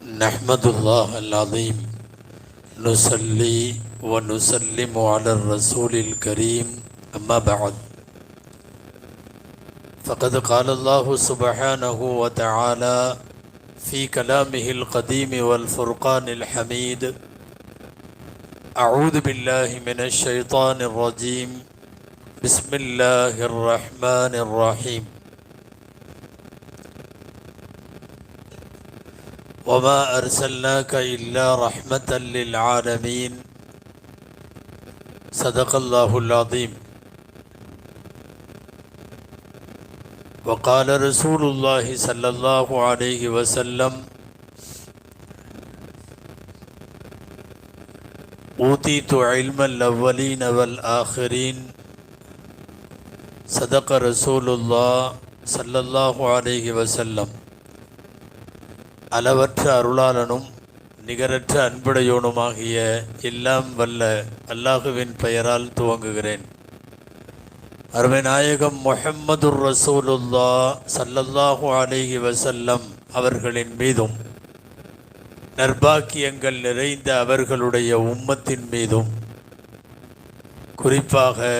नहमदुल्लाह अल-अज़ीम नुसल्ली व नुसल्लिमु अला रसूलिल करीम अम्मा बअद फ़क़द क़ाल अल्लाहु सुब्हानहु व तआला फ़ी कलामिहिल क़दीम वल फ़ुरक़ानिल हमीद अऊज़ु बिल्लाहि मिनश शैतानिर रजीम बिस्मिल्लाहिर रहमानिर रहीम वमा अर्सलनाका इल्ला रहमतल लिल आलमीन सदक़ल्लाहुल अज़ीम वक़ाल रसूलुल्लाहि सल्लल्लाहु अलैहि वसल्लम ऊतीतु इल्मल अव्वलीन वल आखिरीन सदक़ रसूलुल्लाह सल्लल्लाहु अलैहि वसल्लम அளவற்ற அருளாளனும் நிகரற்ற அன்புடையோனுமாகிய எல்லாம் வல்ல அல்லாஹுவின் பெயரால் துவங்குகிறேன். அருமை நாயகம் முஹம்மதுர் ரசூலுல்லாஹ் ஸல்லல்லாஹு அலைஹி வஸல்லம் அவர்களின் மீதும் நற்பாக்கியங்கள் நிறைந்த அவர்களுடைய உம்மத்தின் மீதும் குறிப்பாக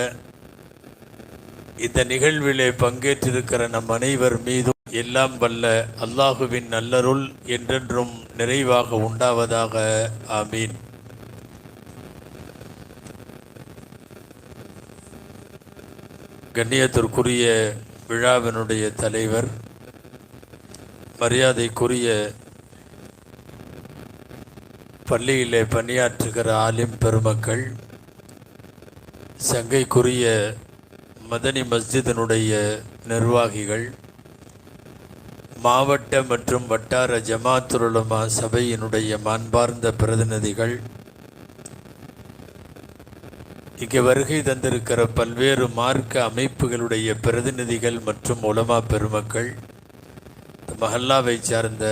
இந்த நிகழ்விலே பங்கேற்றிருக்கிற நம் அனைவர் மீதும் எல்லாம் வல்ல அல்லாஹுவின் நல்லருள் என்றென்றும் நிறைவாக உண்டாவதாக. ஆமீன். கண்ணியத்திற்குரிய விழாவினுடைய தலைவர், மரியாதைக்குரிய பள்ளியிலே பணியாற்றுகிற ஆலிம் பெருமக்கள், சங்கைக்குரிய மதனி மஸ்ஜிதினுடைய நிர்வாகிகள், மாவட்ட மற்றும் வட்டார ஜமாத்துல் உலமா சபையினுடைய மாண்பார்ந்த பிரதிநிதிகள், இங்கே வருகை தந்திருக்கிற பல்வேறு மார்க்க அமைப்புகளுடைய பிரதிநிதிகள் மற்றும் உலமா பெருமக்கள், மஹல்லாவை சார்ந்த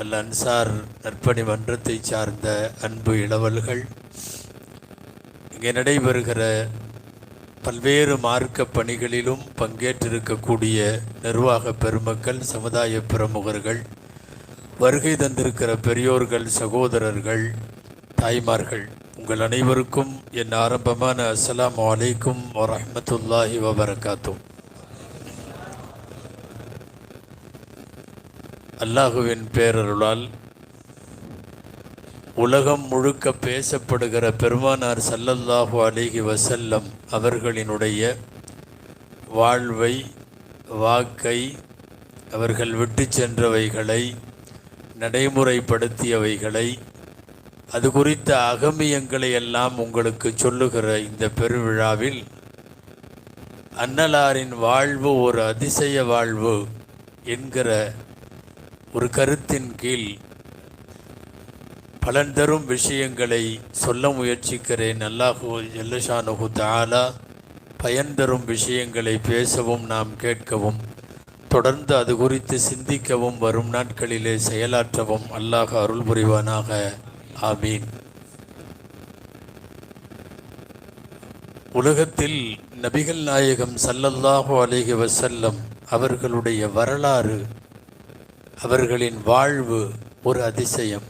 அல் அன்சார் நற்பணி மன்றத்தை சார்ந்த அன்பு இளவல்கள், இங்கே நடைபெறுகிற பல்வேறு மார்க்க பணிகளிலும் பங்கேற்றிருக்கக்கூடிய நிர்வாக பெருமக்கள், சமுதாய பிரமுகர்கள், வருகை தந்திருக்கிற பெரியோர்கள், சகோதரர்கள், தாய்மார்கள், உங்கள் அனைவருக்கும் என் ஆரம்பமான அஸ்ஸலாமு அலைக்கும் வரஹ்மத்துல்லாஹி வபரகாத்துஹ். அல்லாஹுவின் பேரருளால் உலகம் முழுக்க பேசப்படுகிற பெருமானார் ஸல்லல்லாஹு அலைஹி வஸல்லம் அவர்களினுடைய வாழ்வை, வாக்கை, அவர்கள் விட்டு சென்றவைகளை, நடைமுறைப்படுத்தியவைகளை, அது குறித்த அகமியங்களை எல்லாம் உங்களுக்கு சொல்லுகிற இந்த பெருவிழாவில் அன்னலாரின் வாழ்வு ஒரு அதிசய வாழ்வு என்கிற ஒரு கருத்தின் கீழ் பலன் தரும் விஷயங்களை சொல்ல முயற்சிக்கிறேன். அல்லாஹு ஜல்லஷானுஹு தஆலா பயன் தரும் விஷயங்களை பேசவும் நாம் கேட்கவும் தொடர்ந்து அது குறித்து சிந்திக்கவும் வரும் நாட்களிலே செயலாற்றவும் அல்லாஹ் அருள் புரிவானாக. ஆமீன். உலகத்தில் நபிகள் நாயகம் ஸல்லல்லாஹு அலைஹி வஸல்லம் அவர்களுடைய வரலாறு, அவர்களின் வாழ்வு ஒரு அதிசயம்.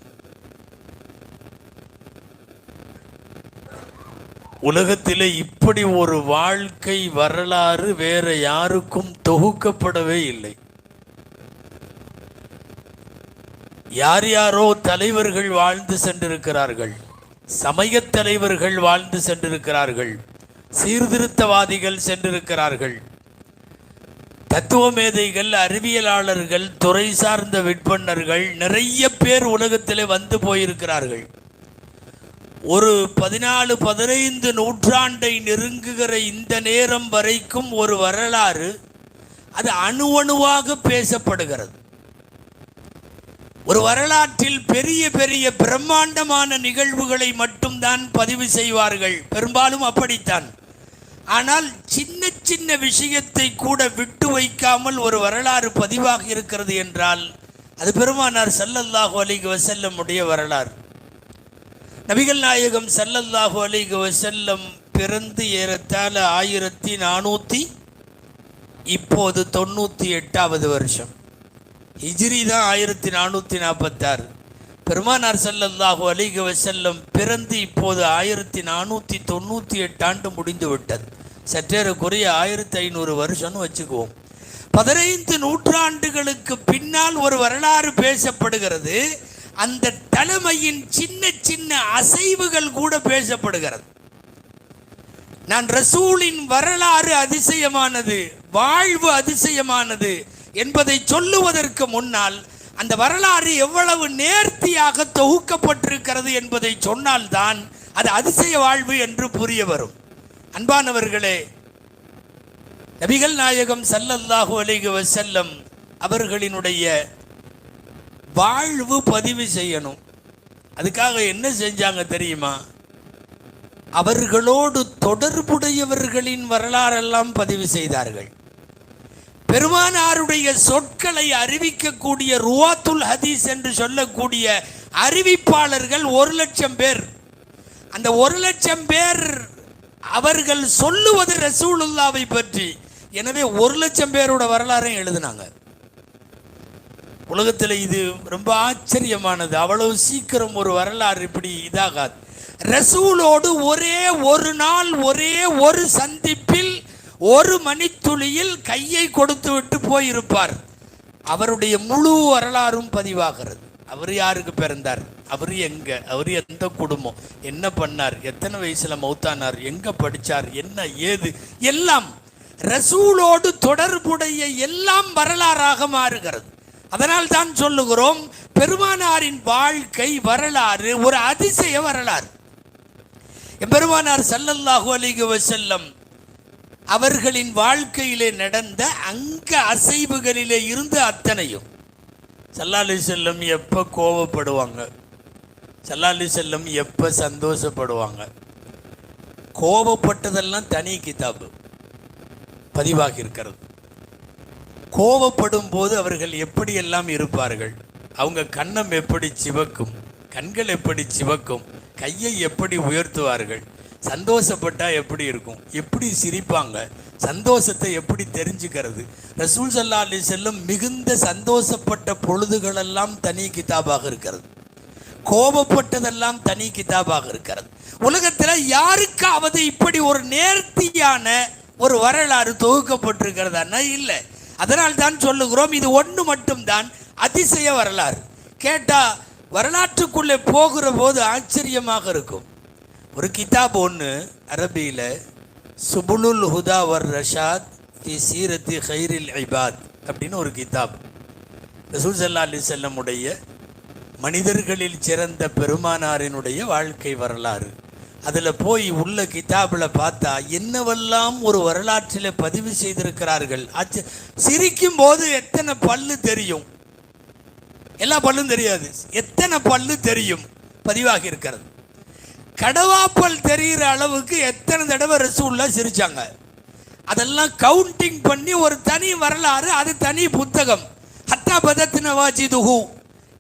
உலகத்திலே இப்படி ஒரு வாழ்க்கை வரலாறு வேற யாருக்கும் தொகுக்கப்படவே இல்லை. யார் யாரோ தலைவர்கள் வாழ்ந்து சென்றிருக்கிறார்கள், சமயத் தலைவர்கள் வாழ்ந்து சென்றிருக்கிறார்கள், சீர்திருத்தவாதிகள் சென்றிருக்கிறார்கள், தத்துவ மேதைகள், அறிவியலாளர்கள், துறை சார்ந்த விற்பனர்கள், நிறைய பேர் உலகத்திலே வந்து போயிருக்கிறார்கள். ஒரு 14-15 நூற்றாண்டை நெருங்குகிற இந்த நேரம் வரைக்கும் ஒரு வரலாறு அது அணுவணுவாக பேசப்படுகிறது. ஒரு வரலாற்றில் பெரிய பெரிய பிரம்மாண்டமான நிகழ்வுகளை மட்டும்தான் பதிவு செய்வார்கள், பெரும்பாலும் அப்படித்தான். ஆனால் சின்ன சின்ன விஷயத்தை கூட விட்டு வைக்காமல் ஒரு வரலாறு பதிவாக இருக்கிறது என்றால் அது பெருமானார் ஸல்லல்லாஹு அலைஹி வஸல்லம் உடைய வரலாறு. நபிகள் நாயகம் ஸல்லல்லாஹு அலைஹி வஸல்லம் பிறந்து ஏறத்தாழ 1400 இப்போது 98வது வருஷம். ஹிஜ்ரி தான் 1446. பெருமானார் ஸல்லல்லாஹு அலைஹி வஸல்லம் பிறந்து இப்போது 1498 ஆண்டு முடிந்து விட்டது. சற்றேறக்குறைய 1500 வருஷம்னு வச்சுக்குவோம். 15 நூற்றாண்டுகளுக்கு பின்னால் ஒரு வரலாறு பேசப்படுகிறது. அந்த தலைமையின் சின்ன சின்ன அசைவுகள் கூட பேசப்படுகிறது. நான் ரசூலின் வரலாறு அதிசயமானது, வாழ்வு அதிசயமானது என்பதை சொல்லுவதற்கு முன்னால் அந்த வரலாறு எவ்வளவு நேர்த்தியாக தொகுக்கப்பட்டிருக்கிறது என்பதை சொன்னால்தான் அது அதிசய வாழ்வு என்று புரிய வரும். அன்பானவர்களே, நபிகள் நாயகம் ஸல்லல்லாஹு அலைஹி வஸல்லம் அவர்களினுடைய வாழ்வு பதிவு செய்யணும். அதுக்காக என்ன செஞ்சாங்க தெரியுமா? அவர்களோடு தொடர்புடையவர்களின் வரலாறெல்லாம் பதிவு செய்தார்கள். பெருமானாருடைய சொற்களை அறிவிக்கக்கூடிய ருவாத்துல் ஹதீஸ் என்று சொல்லக்கூடிய அறிவிப்பாளர்கள் 1,00,000 பேர். அந்த 1,00,000 பேர் அவர்கள் சொல்லுவது ரசூலுல்லாவை பற்றி. எனவே 1,00,000 பேரோட வரலாறையும் எழுதினாங்க. உலகத்தில் இது ரொம்ப ஆச்சரியமானது. அவ்வளவு சீக்கிரம் ஒரு வரலாறு இப்படி இதாகாது. ரசூலோடு ஒரே ஒரு நாள், ஒரே ஒரு சந்திப்பில், ஒரு மணித்துளியில் கையை கொடுத்து விட்டு போயிருப்பார். அவருடைய முழு வரலாறும் பதிவாகிறது. அவர் யாருக்கு பிறந்தார், அவர் எங்க, அவர் எந்த குடும்பம், என்ன பண்ணார், எத்தனை வயசுல மௌத்தானார், எங்க படிச்சார், என்ன ஏது, எல்லாம் ரசூலோடு தொடர்புடைய எல்லாம் வரலாறாக மாறுகிறது. அதனால் தான் சொல்லுகிறோம், பெருமானாரின் வாழ்க்கை வரலாறு ஒரு அதிசய வரலாறு. பெருமானார் ஸல்லல்லாஹு அலைஹி வஸல்லம் அவர்களின் வாழ்க்கையிலே நடந்த அங்க அசைவுகளிலே இருந்து அத்தனையும். ஸல்லல்லாஹு அலைஹி வஸல்லம் எப்போ கோபப்படுவாங்க, ஸல்லல்லாஹு அலைஹி வஸல்லம் எப்போ சந்தோஷப்படுவாங்க, கோபப்பட்டதெல்லாம் தனி கிதாபு பதிவாகி இருக்கிறது. கோபப்படும் போது அவர்கள் எப்படியெல்லாம் இருப்பார்கள், அவங்க கன்னம் எப்படி சிவக்கும், கண்கள் எப்படி சிவக்கும், கையை எப்படி உயர்த்துவார்கள், சந்தோஷப்பட்டா எப்படி இருக்கும், எப்படி சிரிப்பாங்க, சந்தோஷத்தை எப்படி தெரிஞ்சுக்கிறது. ரசூல் ஸல்லல்லாஹு அலைஹி வஸல்லம் மிகுந்த சந்தோஷப்பட்ட பொழுதுகளெல்லாம் தனி கிதாபாக இருக்கிறது, கோபப்பட்டதெல்லாம் தனி கிதாபாக இருக்கிறது. உலகத்தில் யாருக்காவது இப்படி ஒரு நேர்த்தியான ஒரு வரலாறு தொகுக்கப்பட்டிருக்கிறதா? இல்லை. அதனால் தான் சொல்லுகிறோம், இது ஒன்று மட்டும்தான் அதிசய வரலாறு. கேட்டா வரலாற்றுக்குள்ளே போகிற போது ஆச்சரியமாக இருக்கும். ஒரு கிதாப் ஒன்று அரபியில், சுபுலுல் ஹுதா வர் ரஷாத் ஃபி சீரத்தி ஹைரில் இபாத் அப்படின்னு ஒரு கிதாப். ரசூல் ஸல்லல்லாஹு அலைஹி வஸல்லம் உடைய மனிதர்களில் சிறந்த பெருமானாரினுடைய வாழ்க்கை வரலாறு. அதில் போய் உள்ள கிதாபில் பார்த்தா என்னவெல்லாம் ஒரு வரலாற்றில் பதிவு செய்திருக்கிறார்கள். சிரிக்கும் போது எத்தனை பல்லு தெரியும், எல்லா பல்லும் தெரியாது, எத்தனை பல்லு தெரியும் பதிவாகி இருக்கிறது. கடவாப்பல் தெரிகிற அளவுக்கு எத்தனை தடவை ரசூலுல்லாஹ் சிரிச்சாங்க, அதெல்லாம் கவுண்டிங் பண்ணி ஒரு தனி வரலாறு, அது தனி புத்தகம். ஹத்தா பதத்ன வாஜிதுஹு,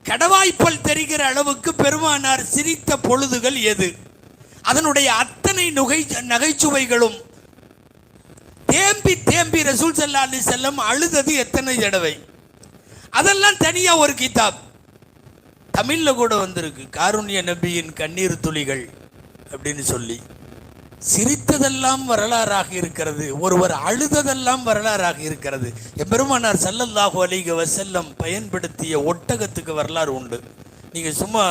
கடவாய்ப்பல் தெரிகிற அளவுக்கு பெருமானார் சிரித்த பொழுதுகள் எது, அதனுடைய அத்தனை நகைச்சுவைகளும் தேம்பி தேம்பி ரசூல் ஸல்லல்லாஹு அலைஹி வஸல்லம் அழுதது எத்தனை தடவை, அதெல்லாம் தனியா ஒரு கிதாப். தமிழ்ல கூட வந்திருக்கு, காருண்ய நபியின் கண்ணீர் துளிகள் அப்படின்னு சொல்லி. சிரித்ததெல்லாம் வரலாறாக இருக்கிறது, ஒருவர் அழுததெல்லாம் வரலாறாக இருக்கிறது. எம்பெருமானார் ஸல்லல்லாஹு அலைஹி வஸல்லம் பயன்படுத்திய ஒட்டகத்துக்கு வரலாறு உண்டு. நீங்க சும்மா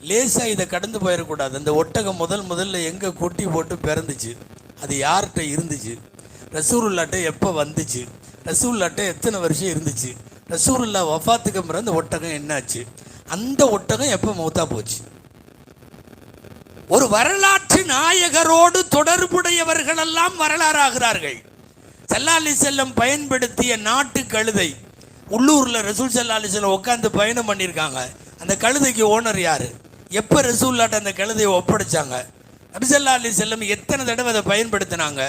லேசா இதை கடந்து போயிடக்கூடாது. அந்த ஒட்டகம் முதல்ல எங்கே கொட்டி போட்டு பிறந்துச்சு, அது யார்கிட்ட இருந்துச்சு, ரசூலுல்லாஹ்ட்ட எப்போ வந்துச்சு, ரசூலுல்லாஹ்ட்ட எத்தனை வருஷம் இருந்துச்சு, ரசூலுல்லாஹ் வஃபாத்துக்கு அப்புறம் அந்த ஒட்டகம் என்னாச்சு, அந்த ஒட்டகம் எப்போ மௌத்தா போச்சு. ஒரு வரலாற்று நாயகரோடு தொடர்புடையவர்கள் எல்லாம் வரலாறாகிறார்கள். ஸல்லல்லாஹு அலைஹி வஸல்லம் பயன்படுத்திய நாட்டு கழுதை, உள்ளூரில் ரசூல் ஸல்லல்லாஹு அலைஹி வஸல்லம் உட்காந்து பயணம் பண்ணியிருக்காங்க. அந்த கழுதைக்கு ஓனர் யாரு, எப்போ ரசூலுல்லாஹ்ட்ட அந்த கழுதையை ஒப்படைச்சாங்க, நபி ஸல்லல்லாஹு அலைஹி வஸல்லம் எத்தனை தடவை அதை பயன்படுத்தினாங்க.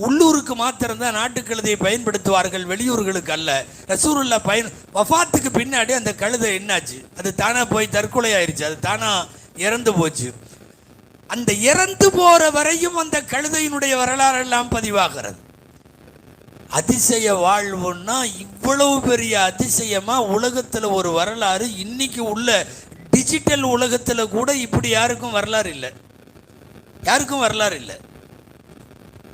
உள்ளூருக்கு மாத்திரம்தான் நாட்டு கழுதையை பயன்படுத்துவார்கள், வெளியூர்களுக்கு அல்ல. ரசூலுல்லாஹ் வஃபாத்துக்கு பின்னாடி அந்த கழுதை என்னாச்சு, அது தானா போய் தற்கொலை ஆயிடுச்சு, அது தானா இறந்து போச்சு. அந்த இறந்து போற வரையும் அந்த கழுதையினுடைய வரலாறு எல்லாம் பதிவாகிறது. அதிசய வாழ்வுன்னா இவ்வளவு பெரிய அதிசயமா உலகத்தில் ஒரு வரலாறு இன்னைக்கு உள்ள டிஜிட்டல் உலகத்தில் கூட இப்படி யாருக்கும் வரலாறு இல்லை, யாருக்கும் வரலாறு இல்லை.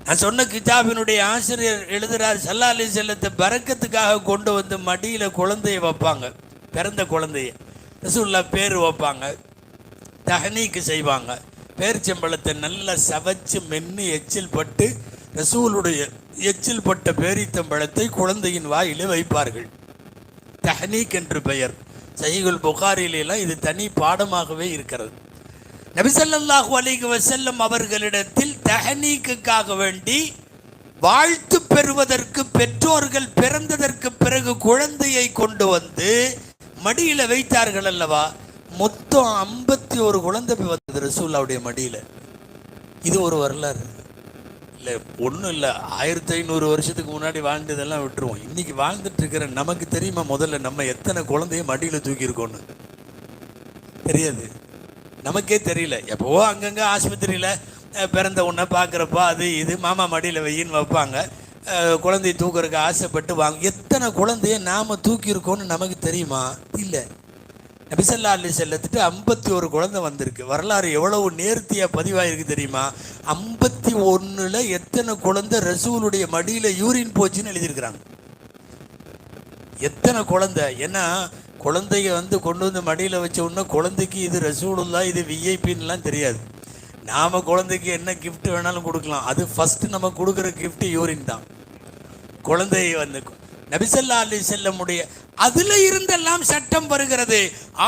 நான் சொன்ன கிதாபினுடைய ஆசிரியர் எழுதுறார், ஸல்லல்லாஹு அலைஹி வஸல்லத்தை பரக்கத்துக்காக கொண்டு வந்து மடியில் குழந்தைய வைப்பாங்க, பிறந்த குழந்தைய ரசூலுல்லாஹ் பேர் வைப்பாங்க, தஹனீக்கு செய்வாங்க. பேரிச்சம்பழத்தை நல்லா சவைச்சு மென்று எச்சில் பட்டு ரசூலுடைய எச்சில் பட்ட பேரித்தம்பழத்தை குழந்தையின் வாயிலே வைப்பார்கள். தஹனீக் என்று பெயர். சஹீஹுல் புகாரிலெல்லாம் இது தனி பாடமாகவே இருக்கிறது. நபி ஸல்லல்லாஹு அலைஹி வஸல்லம் அவர்களிடத்தில் தஹனீக்குக்காக வேண்டி வாழ்த்து பெறுவதற்கு பெற்றோர்கள் பிறந்ததற்கு பிறகு குழந்தையை கொண்டு வந்து மடியில் வைத்தார்கள் அல்லவா, மொத்தம் 51 குழந்தை வந்தது ரசூலுல்லாஹ்வுடைய மடியில். இது ஒரு வரலாறு இல்லை, ஒன்றும் இல்லை. 1500 வருஷத்துக்கு முன்னாடி வாழ்ந்ததெல்லாம் விட்டுருவோம். இன்னைக்கு வாழ்ந்துட்டு இருக்கிற நமக்கு தெரியுமா முதல்ல நம்ம எத்தனை குழந்தைய மடியில் தூக்கியிருக்கோன்னு? தெரியாது, நமக்கே தெரியல. எப்போவோ அங்கங்கே ஆஸ்பத்திரியில் பிறந்த உடனே பார்க்குறப்போ அது இது மாமா மடியில் வையின்னு வைப்பாங்க, குழந்தைய தூக்குறதுக்கு ஆசைப்பட்டு வாங்க. எத்தனை குழந்தைய நாம் தூக்கியிருக்கோன்னு நமக்கு தெரியுமா? இல்லை. நபி ஸல்லல்லாஹு அலைஹி வஸல்லத்துக்கு 51 குழந்தை வந்திருக்கு. வரலாறு எவ்வளவு நேர்த்தியாக பதிவாயிருக்கு தெரியுமா? 51ல் எத்தனை குழந்தை ரசூலுடைய மடியில் யூரின் போச்சுன்னு எழுதியிருக்கிறாங்க. எத்தனை குழந்தை? ஏன்னா குழந்தைய வந்து கொண்டு வந்து மடியில் வச்ச உடனே குழந்தைக்கு இது ரசூலுல்லாஹ் இது விஐபின்லாம் தெரியாது. நாம் குழந்தைக்கு என்ன கிஃப்ட் வேணாலும் கொடுக்கலாம், அது ஃபஸ்ட்டு நம்ம கொடுக்குற கிஃப்ட் யூரின் தான். குழந்தையை வந்து நபி ஸல்லல்லாஹு அலைஹி வஸல்லமுடைய அதில் இருந்தெல்லாம் சட்டம் வருகிறது.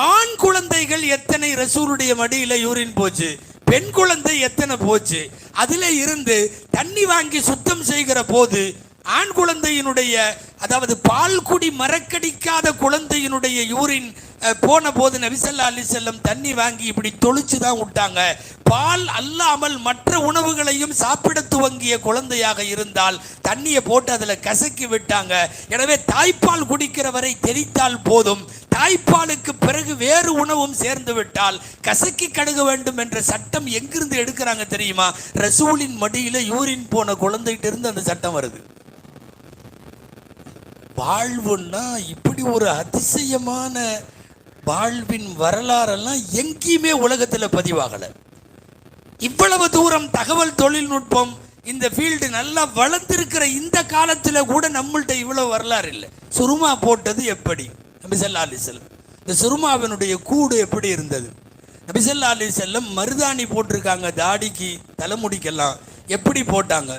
ஆண் குழந்தைகள் எத்தனை ரசூலுடைய மடியில் யூரின் போச்சு, பெண் குழந்தை எத்தனை போச்சு, அதில் இருந்து தண்ணி வாங்கி சுத்தம் செய்கிற போது ஆண் குழந்தையினுடைய, அதாவது பால் குடி மறக்கடிக்காத குழந்தையினுடைய யூரின் போன போது நபி ஸல்லல்லாஹு அலைஹி வஸல்லம் தண்ணி வாங்கி இப்படி தொளிச்சு தான் விட்டாங்க. பால் அல்லாமல் மற்ற உணவுகளையும் சாப்பிட துவங்கிய குழந்தையாக இருந்தால் தண்ணியை போட்டு அதில் கசக்கி விட்டாங்க. எனவே தாய்ப்பால் குடிக்கிற வரை தெரித்தால் போதும், தாய்ப்பாலுக்கு பிறகு வேறு உணவும் சேர்ந்து விட்டால் கசக்கி கழுக வேண்டும் என்ற சட்டம் எங்கிருந்து எடுக்கிறாங்க தெரியுமா? ரசூலின் மடியில் யூரின் போன குழந்தைகிட்ட இருந்து அந்த சட்டம் வருது. வாழ்வுன்னா இப்படி ஒரு அதிசயமான வாழ்வின் வரலாறெல்லாம் எங்கேயுமே உலகத்தில் பதிவாகலை. இவ்வளவு தூரம் தகவல் தொழில்நுட்பம் இந்த ஃபீல்டு நல்லா வளர்ந்திருக்கிற இந்த காலத்தில் கூட நம்மள்கிட்ட இவ்வளவு வரலாறு இல்லை. சுருமா போட்டது எப்படி? நபி ஸல்லல்லாஹு அலைஹி வஸல்லம். இந்த சுருமாவினுடைய கூடு எப்படி இருந்தது? நபி ஸல்லல்லாஹு அலைஹி வஸல்லம் மருதாணி போட்டிருக்காங்க தாடிக்கு தலைமுடிக்கெல்லாம், எப்படி போட்டாங்க?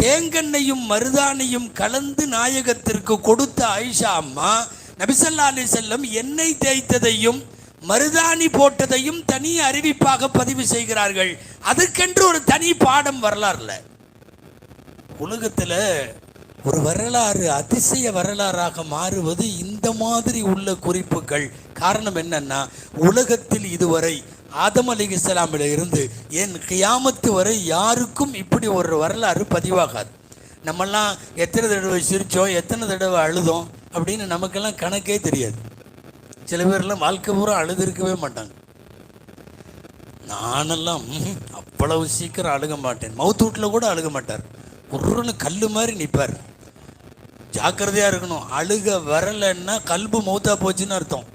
தேங்கெண்ணையும் மருதாணியும் கலந்து நாயகத்திற்கு கொடுத்த ஆயிஷா அம்மா நபி ஸல்லல்லாஹு அலைஹி வஸல்லம் எண்ணெய் தேய்த்ததையும் மருதாணி போட்டதையும் தனி அறிவிப்பாக பதிவு செய்கிறார்கள். அதுக்கென்று ஒரு தனி பாடம் வரலாறுல. உலகத்தில் ஒரு வரலாறு அதிசய வரலாறாக மாறுவது இந்த மாதிரி உள்ள குறிப்புகள். காரணம் என்னன்னா, உலகத்தில் இதுவரை ஆதம் அலைஹிஸ்ஸலாமில் இருந்து ஏன் கியாமத்து வரை யாருக்கும் இப்படி ஒரு வரலாறு பதிவாகாது. நம்மெல்லாம் எத்தனை தடவை சிரித்தோம், எத்தனை தடவை அழுதோம் அப்படின்னு நமக்கெல்லாம் கணக்கே தெரியாது. சில பேர்லாம் வாழ்க்கை பூரா அழுதுருக்கவே மாட்டாங்க. நானெல்லாம் அவ்வளவு சீக்கிரம் அழுக மாட்டேன். மவுத்தூட்டில் கூட அழுக மாட்டார், ஒருன்னு கல் மாதிரி நிற்பார். ஜாக்கிரதையாக இருக்கணும். அழுக வரலைன்னா கல்பு மௌத்தா போச்சுன்னு அர்த்தம்.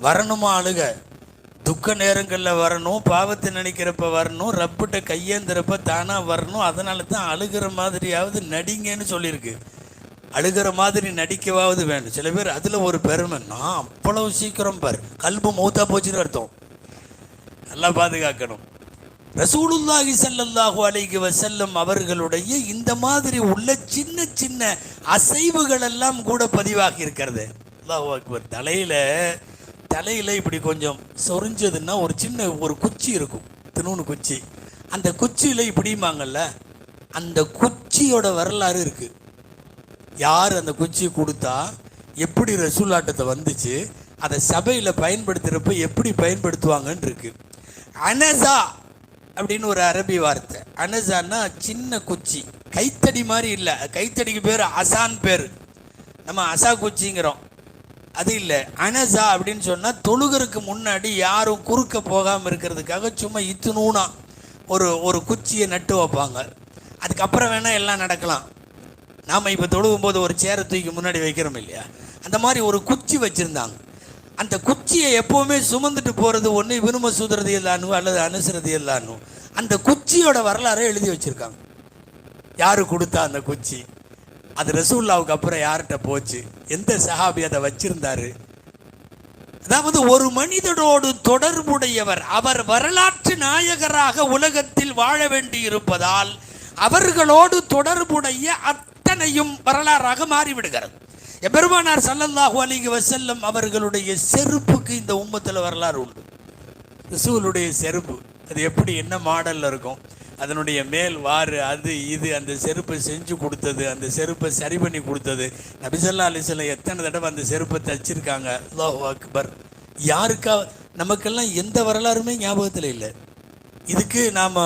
வரணுமா அழுக? துக்க நேரங்களில் வரணும், பாவத்தை நினைக்கிறப்ப வரணும், ரப்பிட்ட கையேந்திரப்ப தானாக வரணும். அதனால தான் அழுகிற மாதிரியாவது நடிங்கன்னு சொல்லியிருக்கு. அழுகிற மாதிரி நடிக்கவாவது வேணும். சில பேர் அதில் ஒரு பெருமை, நான் அவ்வளவு சீக்கிரம் பார் கல்பு மௌத்தா போச்சுன்னு அர்த்தம். நல்லா பாதுகாக்கணும். ரசூலுல்லாஹி ஸல்லல்லாஹு அலைஹி வஸல்லம் அவர்களுடைய இந்த மாதிரி உள்ள சின்ன சின்ன அசைவுகள் எல்லாம் கூட பதிவாகி இருக்கிறது. அல்லாஹு அக்பர். தலையில் இப்படி கொஞ்சம் சொரிஞ்சதுன்னா ஒரு சின்ன ஒரு குச்சி இருக்கும், தினூன்னு குச்சி. அந்த குச்சியில் இப்படிமாங்கல்ல, அந்த குச்சியோட வரலாறு இருக்கு. யார் அந்த குச்சி கொடுத்தா, எப்படி ரசூலாட்டத்தை வந்துச்சு, அதை சபையில் பயன்படுத்துகிறப்ப எப்படி பயன்படுத்துவாங்கன்னு இருக்கு. அனசா அப்படின்னு ஒரு அரபி வார்த்தை. அனசான்னா சின்ன குச்சி, கைத்தடி மாதிரி இல்லை. கைத்தடிக்கு பேர் அசான் பேர், நம்ம அசா குச்சிங்கிறோம், அது இல்லை. அனசா அப்படின்னு சொன்னால் தொழுகிறதுக்கு முன்னாடி யாரும் குறுக்க போகாமல் இருக்கிறதுக்காக சும்மா இத்துணூனா ஒரு குச்சியை நட்டு வைப்பாங்க. அதுக்கப்புறம் வேணால் எல்லாம் நடக்கலாம். நாம் இப்போ தொழுகும் போது ஒரு சேரை தூக்கி முன்னாடி வைக்கிறோம் இல்லையா, அந்த மாதிரி ஒரு குச்சி வச்சுருந்தாங்க. அந்த குச்சியை எப்பவுமே சுமந்துட்டு போறது ஒன்று இப்னு மஸ்ஊத் ரலியல்லாஹு அன்ஹு அல்லது அனஸ் ரலியல்லாஹு அன்ஹு. அந்த குச்சியோட வரலாறை எழுதி வச்சிருக்காங்க. யாரு கொடுத்தா அந்த குச்சி, அது ரசூலுல்லாஹ்வுக்கு அப்புறம் யார்கிட்ட போச்சு, எந்த சஹாபி அதை வச்சிருந்தாரு. அதாவது ஒரு மனிதனோடு தொடர்புடையவர், அவர் வரலாற்று நாயகராக உலகத்தில் வாழ வேண்டி இருப்பதால் அவர்களோடு தொடர்புடைய அத்தனையும் வரலாறாக மாறிவிடுகிறது. எபெருமானார் ஸல்லல்லாஹு அலைஹி வஸல்லம் அவர்களுடைய செருப்புக்கு இந்த உம்மத்தில் வரலாறு உண்டு. ரசூலுடைய செருப்பு அது எப்படி, என்ன மாடலில் இருக்கும், அதனுடைய மேல் வாறு, அது இது, அந்த செருப்பை செஞ்சு கொடுத்தது, அந்த செருப்பை சரி பண்ணி கொடுத்தது, நபி ஸல்லல்லாஹு அலைஹி வஸல்லம் எத்தனை தடவை அந்த செருப்பை தச்சிருக்காங்க. அல்லாஹு அக்பர். யாருக்கா, நமக்கெல்லாம் எந்த வரலாறுமே ஞாபகத்தில் இல்லை. இதுக்கு நாம்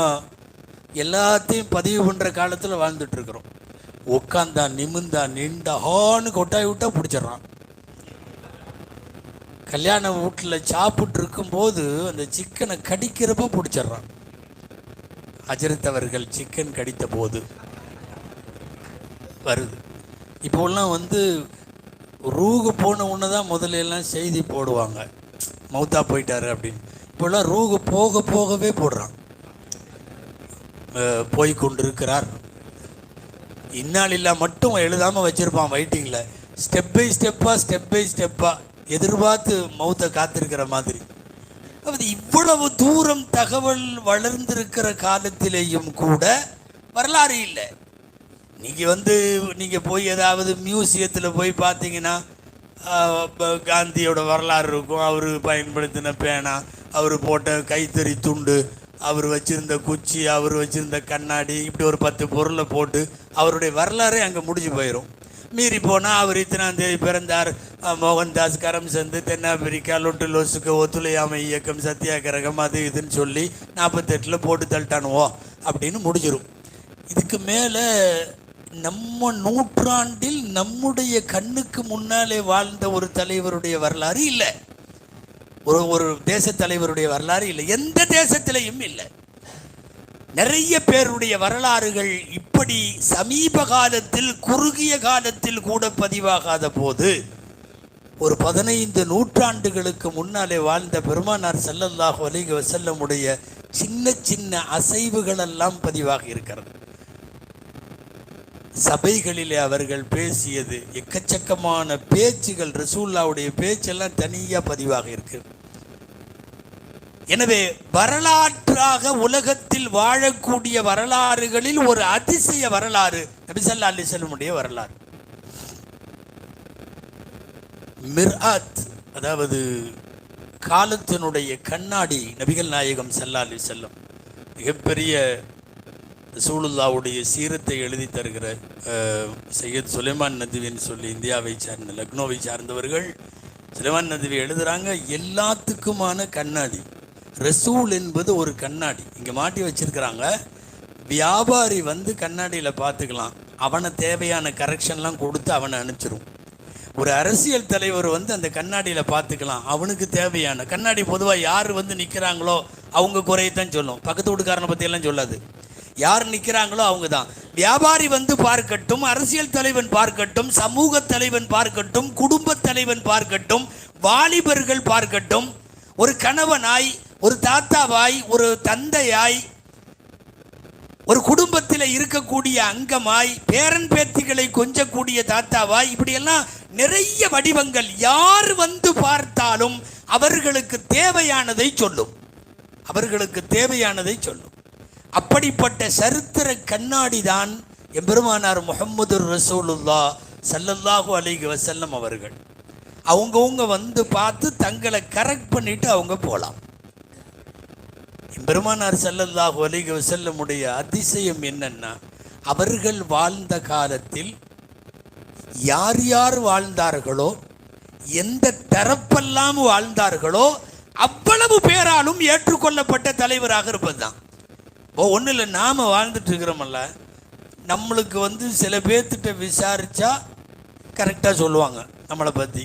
எல்லாத்தையும் பதிவு பண்ணுற காலத்தில் வாழ்ந்துட்டு இருக்கிறோம். உட்காந்தா நிமிந்தா நின்றா ஹான்னு கொட்டாய் விட்டா பிடிச்சிட்றான். கல்யாண வீட்டில் சாப்பிட்டு இருக்கும்போது அந்த சிக்கனை கடிக்கிறப்ப பிடிச்சிட்றான். ஹஜ்ரத் அவர்கள் சிக்கன் கடித்த போது வருது. இப்போல்லாம் ரூகு போன உடனே தான் முதல்ல எல்லாம் செய்தி போடுவாங்க, மௌத்தா போயிட்டாரு அப்படின்னு. இப்போல்லாம் ரூகு போக போகவே போடுறான். போய் கொண்டிருக்கிறார் இன்னாலில்லா மட்டும் எழுதாமல் வச்சுருப்பான் வெயிட்டிங்கில். ஸ்டெப் பை ஸ்டெப்பாக எதிர்பார்த்து மௌத்தை காத்திருக்கிற மாதிரி. அது இவ்வளவு தூரம் தகவல் வளர்ந்திருக்கிற காலத்திலேயும் கூட வரலாறு இல்லை. நீங்கள் போய் ஏதாவது மியூசியத்தில் போய் பார்த்தீங்கன்னா காந்தியோட வரலாறு இருக்கும். அவர் பயன்படுத்தின பேனா, அவர் போட்ட கைத்தறி துண்டு, அவர் வச்சுருந்த குச்சி, அவர் வச்சுருந்த கண்ணாடி, இப்படி ஒரு 10 பொருளை போட்டு அவருடைய வரலாறே அங்கே முடிஞ்சு போயிடும். மீறி போனால் அவர் இத்தனாம் தேதி பிறந்தார், மோகன்தாஸ் கரம்சந்த், தென்னாப்பிரிக்கா, லொட்டு லொசுக்கு, ஒத்துழையாமை இயக்கம், சத்தியாகிரகம், அது இதுன்னு சொல்லி 48 போட்டு தள்ளிட்டானுவோ அப்படின்னு முடிஞ்சிடும். இதுக்கு மேலே நம்ம நூற்றாண்டில் நம்முடைய கண்ணுக்கு முன்னாலே வாழ்ந்த ஒரு தலைவருடைய வரலாறு இல்லை, ஒரு தேச தலைவருடைய வரலாறு இல்லை, எந்த தேசத்திலையும் இல்லை. நிறைய பேருடைய வரலாறுகள் இப்படி சமீப காலத்தில், குறுகிய காலத்தில் கூட பதிவாகாத போது, ஒரு 15 நூற்றாண்டுகளுக்கு முன்னாலே வாழ்ந்த பெருமானார் ஸல்லல்லாஹு அலைஹி வஸல்லம் உடைய சின்ன சின்ன அசைவுகள் எல்லாம் பதிவாக இருக்கிறது. சபைகளிலே அவர்கள் பேசியது, எக்கச்சக்கமான பேச்சுகள், ரசூலுல்லாஹ்வுடைய பேச்செல்லாம் தனியாக பதிவாக இருக்கு. எனவே வரலாற்றாக உலகத்தில் வாழக்கூடிய வரலாறுகளில் ஒரு அதிசய வரலாறு நபி ஸல்லல்லாஹு அலைஹி வஸல்லம் வரலாறு. மிர்ஆத், அதாவது காலத்தினுடைய கண்ணாடி, நபிகள் நாயகம் ஸல்லல்லாஹு அலைஹி வஸல்லம் மிகப்பெரிய ரசூலுல்லாஹ்வுடைய சீரத்தை எழுதி தருகிற சையத் சுலைமான் நதுவின்னு சொல்லி இந்தியாவை சார்ந்த, லக்னோவை சார்ந்தவர்கள் சுலைமான் நதுவி எழுதுகிறாங்க, எல்லாத்துக்குமான கண்ணாடி. ரசூல் என்பது ஒரு கண்ணாடி இங்கே மாட்டி வச்சிருக்கிறாங்க. வியாபாரி கண்ணாடியில் பார்த்துக்கலாம், அவனை தேவையான கரெக்ஷன்லாம் கொடுத்து அவனை அனுப்பிச்சிடும். ஒரு அரசியல் தலைவர் அந்த கண்ணாடியில் பார்த்துக்கலாம், அவனுக்கு தேவையான கண்ணாடி. பொதுவாக யார் நிற்கிறாங்களோ அவங்க குறையத்தான் சொல்லும், பக்கத்து வீட்டுக்காரனை பற்றியெல்லாம் சொல்லாது. யார் நிற்கிறாங்களோ அவங்க தான். வியாபாரி பார்க்கட்டும், அரசியல் தலைவன் பார்க்கட்டும், சமூக தலைவன் பார்க்கட்டும், குடும்ப தலைவன் பார்க்கட்டும், வாலிபர்கள் பார்க்கட்டும், ஒரு கணவனாய், ஒரு தாத்தாவாய், ஒரு தந்தையாய், ஒரு குடும்பத்தில் இருக்கக்கூடிய அங்கமாய், பேரன் பேத்திகளை கொஞ்சக்கூடிய தாத்தாவாய், இப்படியெல்லாம் நிறைய வடிவங்கள். யார் பார்த்தாலும் அவர்களுக்கு தேவையானதை சொல்லும், அவர்களுக்கு தேவையானதை சொல்லும். அப்படிப்பட்ட சரித்திர கண்ணாடி தான் எம்பெருமானார் முஹம்மது ரசூலுல்லாஹ் ஸல்லல்லாஹு அலைஹி வஸல்லம் அவர்கள். அவங்கவுங்க பார்த்து தங்களை கரெக்ட் பண்ணிட்டு அவங்க போகலாம். பெருமானார் ஸல்லல்லாஹு அலைஹி வஸல்லம் உடைய அதிசயம் என்னன்னா, அவர்கள் வாழ்ந்த காலத்தில் யார் யார் வாழ்ந்தார்களோ, எந்த தரப்பெல்லாம் வாழ்ந்தார்களோ, அவ்வளவு பேராலும் ஏற்றுக்கொள்ளப்பட்ட தலைவராக இருப்பது தான். ஒன்றும் இல்லை, நாம் வாழ்ந்துட்டு இருக்கிறோமல்ல, நம்மளுக்கு சில பேர்த்திட்ட விசாரித்தா கரெக்டாக சொல்லுவாங்க நம்மளை பற்றி,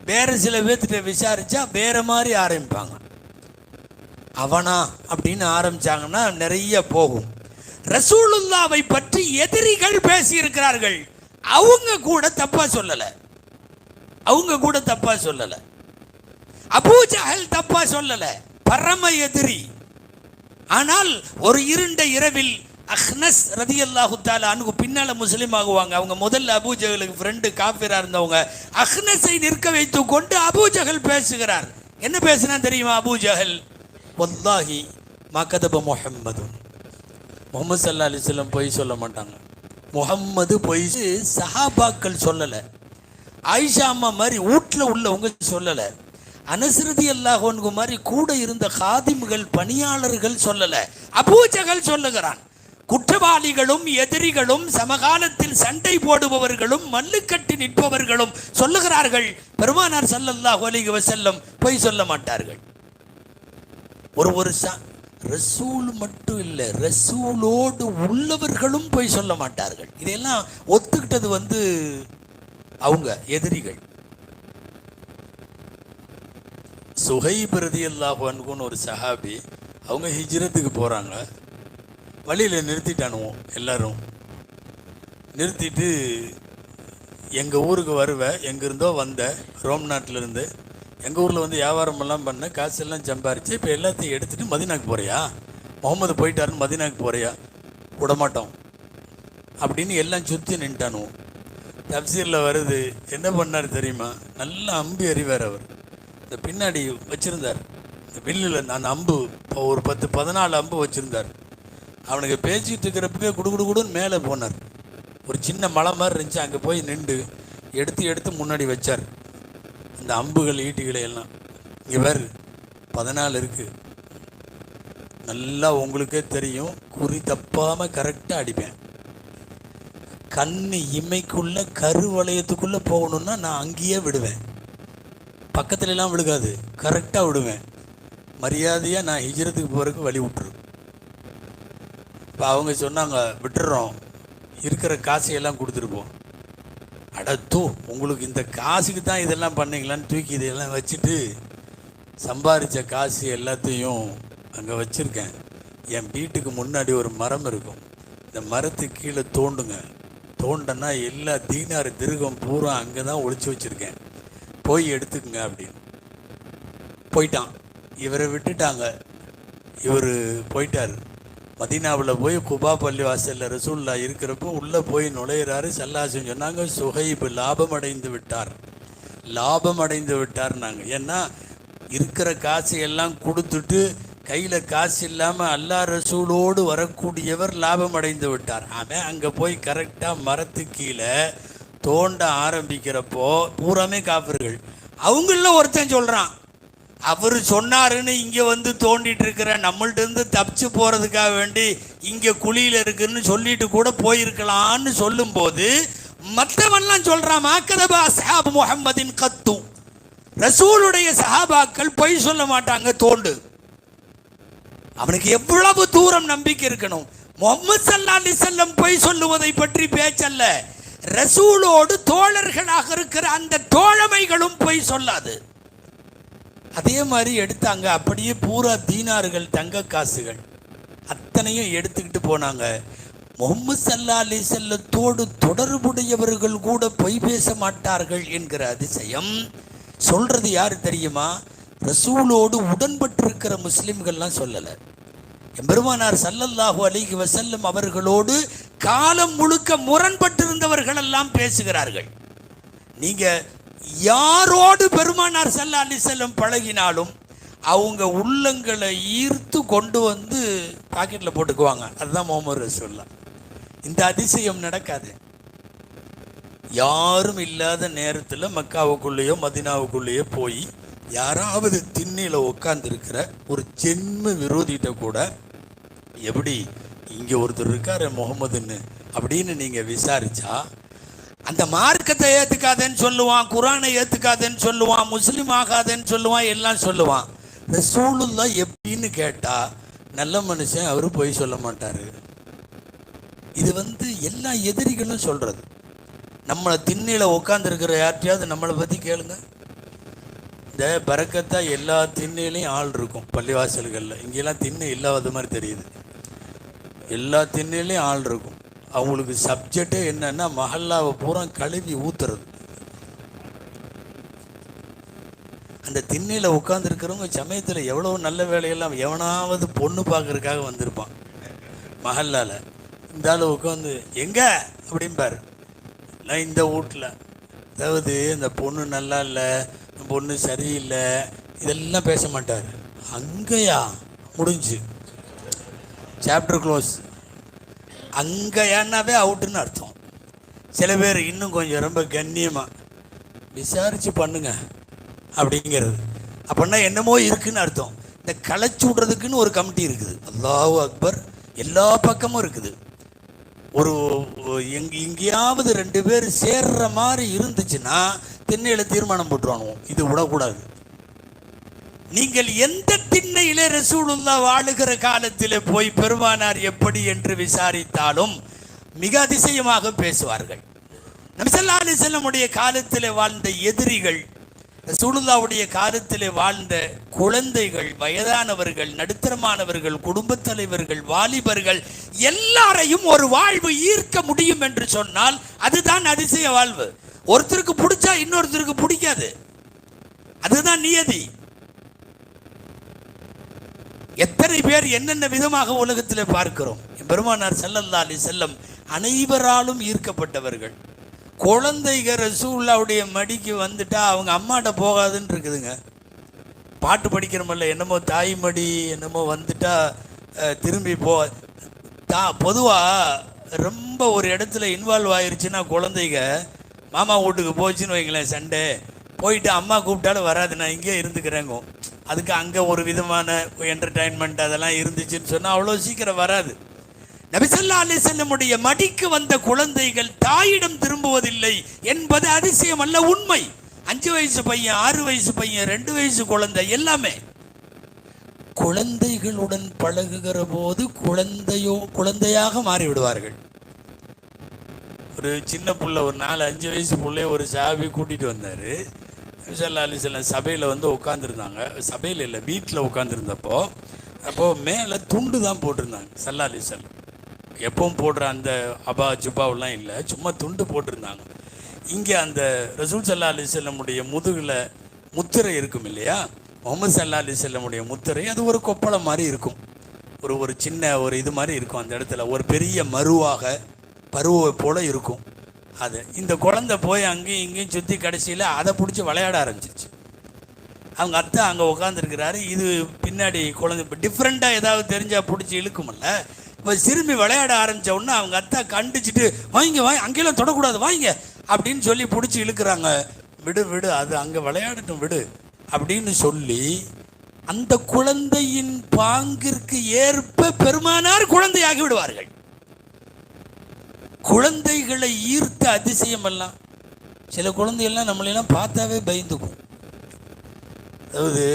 வேறு சில பேர்த்திட்ட விசாரித்தா வேறு மாதிரி ஆரம்பிப்பாங்க. அவனா அப்படின்னு ஆரம்பிச்சாங்கன்னா நிறைய போகும். ரசூலுல்லாவை பற்றி எதிரிகள் அபூஜஹல் தப்பா சொல்லல, பரம எதிரி. ஆனால் ஒரு இருண்ட இரவில் அஹ்னஸ் ரதியல்லாஹு தஆலா அன்ஹு பின்னால முஸ்லிம் ஆகுவாங்க. அவங்க முதல்ல அபூஜஹலுக்கு ஃப்ரெண்டு காஃபிரா இருந்தவங்க. அஹ்னஸை நிற்க வைத்து கொண்டு அபூஜஹல் பேசுகிறார். என்ன பேசினா தெரியுமா? அபூஜஹல், வல்லாஹி மா கதப முஹம்மது, முஹம்மது ஸல்லல்லாஹு அலைஹி வஸல்லம் பொய் சொல்ல மாட்டாங்க. முஹம்மது பொய் சஹாபாக்கள் சொல்லலை, ஆயிஷா அம்மா மாதிரி வீட்டில் உள்ளவங்க சொல்லலை, அனஸ் ரலியல்லாஹு அன்ஹு மாதிரி கூட இருந்த காதிம்கள் பணியாளர்கள் சொல்லலை, அபூஜஹல் சொல்லுகிறான். குற்றவாளிகளும் எதிரிகளும் சமகாலத்தில் சண்டை போடுபவர்களும் மல்லுக்கட்டி நிற்பவர்களும் சொல்லுகிறார்கள், பெருமானார் ஸல்லல்லாஹு அலைஹி வஸல்லம் பொய் சொல்ல மாட்டார்கள். ஒரு ரசூல் மட்டும் இல்லை, ரசூலோடு உள்ளவர்களும் பொய் சொல்ல மாட்டார்கள். இதெல்லாம் ஒத்துக்கிட்டது அவங்க எதிரிகள். சுஹைப் ரலியல்லாஹு அன்ஹுன்னு ஒரு சஹாபி, அவங்க ஹிஜ்ரத்துக்கு போகிறாங்க. வழியில் நிறுத்திட்டானுவோம், எல்லாரும் நிறுத்திட்டு, எங்கள் ஊருக்கு வருவேன், எங்கேருந்தோ வந்த ரோம் நாட்டிலேருந்து எங்கள் ஊரில் வியாபாரமெல்லாம் பண்ண, காசெல்லாம் சம்பாரிச்சு, இப்போ எல்லாத்தையும் எடுத்துகிட்டு மதீனாக்கு போகிறியா, முகமது போயிட்டாருன்னு மதீனாக்கு போகிறியா, விடமாட்டோம் அப்படின்னு எல்லாம் சுற்றி நின்ட்டானுவோம். தப்சீரில் வருது, என்ன பண்ணார் தெரியுமா? நல்லா அம்பு எறிவார் அவர். இந்த பின்னாடி வச்சுருந்தார், இந்த வில்லில் அந்த அம்பு ஒரு 10-14 அம்பு வச்சுருந்தார். அவனுக்கு பேசிகிட்டு இருக்கிறப்பவே குடுன்னு மேலே போனார். ஒரு சின்ன மலை மாதிரி இருந்துச்சு, அங்கே போய் நின்று எடுத்து முன்னாடி வச்சார் அந்த அம்புகள் ஈட்டிகளை எல்லாம். இங்கே வேறு 14 இருக்குது, நல்லா உங்களுக்கே தெரியும், குறி தப்பாமல் கரெக்டாக அடிப்பேன். கண்ணு இமைக்குள்ள கருவளையத்துக்குள்ளே போகணுன்னா நான் அங்கேயே விடுவேன், பக்கத்துலலாம் விழுகாது, கரெக்டாக விடுவேன். மரியாதையாக நான் ஹிஜ்ரத்துக்கு போகிறதுக்கு வழி விட்டுரு. இப்போ அவங்க சொன்னாங்க, விட்டுறோம், இருக்கிற காசையெல்லாம் கொடுத்துருப்போம். அடத்தோ, உங்களுக்கு இந்த காசுக்கு தான் இதெல்லாம் பண்ணீங்களான்னு தூக்கி இதெல்லாம் வச்சுட்டு சம்பாதிச்ச காசு எல்லாத்தையும் அங்கே வச்சுருக்கேன். என் வீட்டுக்கு முன்னாடி ஒரு மரம் இருக்கும், இந்த மரத்துக்கு கீழே தோண்டுங்க, தோண்டனா எல்லா தீனார் திருகம் பூரா அங்கே தான் ஒழிச்சு வச்சுருக்கேன், போய் எடுத்துக்குங்க அப்படின்னு. போயிட்டான். இவரை விட்டுட்டாங்க. இவர் போயிட்டார். மதீனாவில் போய் குபா பள்ளி வாசலில் ரசூல்லா இருக்கிறப்போ உள்ளே போய் நுழையிறாரு. சல்லாசன் சொன்னாங்க, சுஹைப் லாபம் அடைந்து விட்டார்னாங்க. ஏன்னா இருக்கிற காசு எல்லாம் கொடுத்துட்டு கையில் காசு இல்லாமல் அல்லாஹ் ரசூலோடு வரக்கூடியவர் லாபம் அடைந்து விட்டார். அவன் அங்கே போய் கரெக்டாக மரத்து கீழே தோண்ட ஆரம்பிக்கிறப்போ பூராமே காஃபிர்கள். அவங்கள ஒருத்தன் சொல்கிறான், அவர் சொன்னாருன்னு இங்கே தோண்டிட்டு இருக்கிற நம்மள்ட்ட இருந்து தப்பிச்சு போகிறதுக்காக வேண்டி இங்கே குழியில் இருக்குன்னு சொல்லிட்டு கூட போயிருக்கலான்னு சொல்லும்போது மற்றவன்லாம் சொல்கிறான், மாக்கதபா அஸ்ஹாபு முஹம்மதின் கத்து, ரசூலுடைய சஹாபாக்கள் பொய் சொல்ல மாட்டாங்க, தோண்டு. அவனுக்கு எவ்வளவு தூரம் நம்பிக்கை இருக்கணும். முஹம்மது ஸல்லல்லாஹு அலைஹி வஸல்லம் பொய் சொல்லுவதை பற்றி பேச்சல்ல, ரசூலோடு தோழர்களாக இருக்கிற அந்த தோழமைகளும் பொய் சொல்லாது. அதே மாதிரி எடுத்தாங்க. அப்படியே பூரா தீனார்கள், தங்க காசுகள் அத்தனையும் எடுத்துக்கிட்டு போனாங்க. முஹம்மது ஸல்லல்லாஹு அலைஹி வஸல்லத்தோடு தொடர்புடையவர்கள் கூட பொய் பேச மாட்டார்கள் என்கிற அதிசயம் சொல்றது யாரு தெரியுமா? ரசூலோடு உடன்பட்டிருக்கிற முஸ்லிம்கள்லாம் சொல்லலை. பெருமானார் ஸல்லல்லாஹு அலைஹி வஸல்லம் அவர்களோடு காலம் முழுக்க முரண்பட்டிருந்தவர்கள் எல்லாம் பேசுகிறார்கள். நீங்க யாரோடு பெருமானார் ஸல்லல்லாஹு அலைஹி வஸல்லம் பழகினாலும் அவங்க உள்ளங்களை ஈர்த்து கொண்டு பாக்கெட்டில் போட்டுக்குவாங்க. அதுதான் முஹம்மது ரசூலுல்லாஹ். இந்த அதிசயம் நடக்காது. யாரும் இல்லாத நேரத்தில் மக்காவுக்குள்ளேயோ மதீனாவுக்குள்ளேயோ போய் யாராவது திண்ணையில் உட்கார்ந்துருக்கிற ஒரு ஜென்ம விரோதிகிட்ட கூட, எப்படி இங்கே ஒருத்தர் இருக்காரு முகமதுன்னு அப்படின்னு நீங்கள் விசாரிச்சா, அந்த மார்க்கத்தை ஏற்றுக்காதேன்னு சொல்லுவான், குரானை ஏற்றுக்காதேன்னு சொல்லுவான், முஸ்லீம் ஆகாதேன்னு சொல்லுவான், எல்லாம் சொல்லுவான். ரசூலுல்லாஹ் எப்படின்னு கேட்டால் நல்ல மனுஷன், அவரு போய் சொல்ல மாட்டார். இது எல்லா எதிரிகளும் சொல்கிறது. நம்மளை திண்ணையில் உட்காந்துருக்கிற யார்ட்டையாவது நம்மளை பற்றி கேளுங்க. இந்த பரக்கத்தாக எல்லா திண்ணையிலையும் ஆள் இருக்கும் பள்ளிவாசல்களில். இங்கெல்லாம் திண்ணை இல்லாத மாதிரி தெரியுது. எல்லா திண்ணையிலையும் ஆள் இருக்கும். அவங்களுக்கு சப்ஜெக்டே என்னன்னா மஹல்லாவை பூரா கழுவி ஊத்துறது. அந்த திண்ணையில் உட்காந்துருக்கிறவங்க சமயத்தில் எவ்வளோ நல்ல வேலையெல்லாம் எவனாவது பொண்ணு பார்க்கறதுக்காக வந்திருப்பான் மஹல்லால. இந்த ஆள் உட்காந்து எங்கே அப்படிம்பார். நான் இந்த வீட்டில், அதாவது இந்த பொண்ணு நல்லா இல்லை, பொண்ணு சரியில்லை, இதெல்லாம் பேச மாட்டார். அங்கேயா முடிஞ்சு சாப்டர் க்ளோஸ். அங்கேயானாவே அவுட்டுன்னு அர்த்தம். சில பேர் இன்னும் கொஞ்சம் ரொம்ப கண்ணியமாக விசாரித்து பண்ணுங்க அப்படிங்கிறது. அப்படின்னா என்னமோ இருக்குன்னு அர்த்தம். இந்த களைச்சி விட்றதுக்குன்னு ஒரு கமிட்டி இருக்குது. அல்லாஹு அக்பர், எல்லா பக்கமும் இருக்குது. ஒரு எங்கேயாவது 2 பேர் சேர்ற மாதிரி இருந்துச்சுன்னா திண்ணையில் தீர்மானம் போட்டுருவானுவோம், இது விடக்கூடாது. நீங்கள் எந்த திண்ணையிலே ரசூலுல்லாஹ் வாழுகிற காலத்தில் போய் பெருமானார் எப்படி என்று விசாரித்தாலும் மிக அதிசயமாக பேசுவார்கள். நபி ஸல்லல்லாஹு அலைஹி வஸல்லமுடைய காலத்தில் வாழ்ந்த எதிரிகள், ரசூலுல்லாஹ்வுடைய காலத்தில் வாழ்ந்த குழந்தைகள், வயதானவர்கள், நடுத்தரமானவர்கள், குடும்பத் தலைவர்கள், வாலிபர்கள் எல்லாரையும் ஒரு வாழ்வு ஈர்க்க முடியும் என்று சொன்னால் அதுதான் அதிசய வாழ்வு. ஒருத்தருக்கு பிடிச்சா இன்னொருத்தருக்கு பிடிக்காது, அதுதான் நியதி. எத்தனை பேர் என்னென்ன விதமாக உலகத்தில் பார்க்கிறோம். பெருமானார் ஸல்லல்லாஹு அலைஹி வஸல்லம் அனைவராலும் ஈர்க்கப்பட்டவர்கள். குழந்தைங்க ரசூலுல்லாஹ்வுடைய மடிக்கு வந்துட்டா அவங்க அம்மாட்ட போகாதுன்னு இருக்குதுங்க. பாட்டு படிக்கிறோமல்ல, என்னமோ தாய்மடி என்னமோ வந்துட்டா திரும்பி பொதுவாக ரொம்ப ஒரு இடத்துல இன்வால்வ் ஆயிடுச்சுன்னா குழந்தைங்க மாமா வீட்டுக்கு போச்சுன்னு வைங்களேன், சண்டே போயிட்டு அம்மா கூப்பிட்டாலும் வராது, நான் இங்கே இருந்துக்கிறேங்க. அதுக்கு அங்கே ஒரு விதமான என்டர்டைன்மெண்ட் அதெல்லாம் இருந்துச்சுன்னு சொன்னால் அவ்வளோ சீக்கிரம் வராது. நபி ஸல்லல்லாஹு அலைஹி வஸல்லமுடைய மடிக்கு வந்த குழந்தைகள் தாயிடம் திரும்புவதில்லை என்பது அதிசயம் அல்ல, உண்மை. 5 வயசு பையன், 6 வயசு பையன், 2 வயசு குழந்தை, எல்லாமே குழந்தைகளுடன் பழகுகிற போது குழந்தையாக மாறிவிடுவார்கள். ஒரு சின்ன புள்ள, ஒரு 4-5 வயசு பிள்ளைய ஒரு சாபி கூட்டிகிட்டு வந்தார். நபி ஸல்லல்லாஹு அலைஹி வஸல்லம் சபையில் வந்து உட்காந்துருந்தாங்க. சபையில் இல்லை, வீட்டில் உட்காந்துருந்தப்போ மேலே துண்டு தான் போட்டிருந்தாங்க. ஸல்லல்லாஹு அலைஹி வஸல்லம் எப்பவும் போடுற அந்த அபா ஜுபாவெல்லாம் இல்லை, சும்மா துண்டு போட்டிருந்தாங்க. இங்கே அந்த ரசூல் ஸல்லல்லாஹு அலைஹி வஸல்லமுடைய முதுகில் முத்திரை இருக்கும் இல்லையா, முஹம்மது ஸல்லல்லாஹு அலைஹி வஸல்லமுடைய முத்திரை, அது ஒரு கொப்பளை மாதிரி இருக்கும், ஒரு சின்ன ஒரு இது மாதிரி இருக்கும். அந்த இடத்துல ஒரு பெரிய மருவாக பருவை போல் இருக்கும். அது இந்த குழந்தை போய் அங்கேயும் இங்கேயும் சுற்றி கடைசியில் அதை பிடிச்சி விளையாட ஆரம்பிச்சிருச்சு. அவங்க அத்தை அங்கே உட்காந்துருக்கிறாரு, இது பின்னாடி குழந்தை இப்போ டிஃப்ரெண்ட்டாக ஏதாவது தெரிஞ்சால் பிடிச்சி இழுக்குமில்ல. இப்போ சிறுமி விளையாட ஆரம்பித்த உடனே அவங்க அத்தை கண்டிச்சுட்டு வாங்க அங்கெல்லாம் தொடக்கூடாது வாங்க அப்படின்னு சொல்லி பிடிச்சி இழுக்கிறாங்க. விடு அது அங்கே விளையாடட்டும் விடு அப்படின்னு சொல்லி அந்த குழந்தையின் பாங்கிற்கு ஏற்ப பெருமானார் குழந்தையாகி விடுவார்கள். குழந்தைகளை ஈர்த்த அதிசயம் எல்லாம். சில குழந்தைகள்லாம் நம்மளெல்லாம் பார்த்தாவே பயந்துக்கும். அதாவது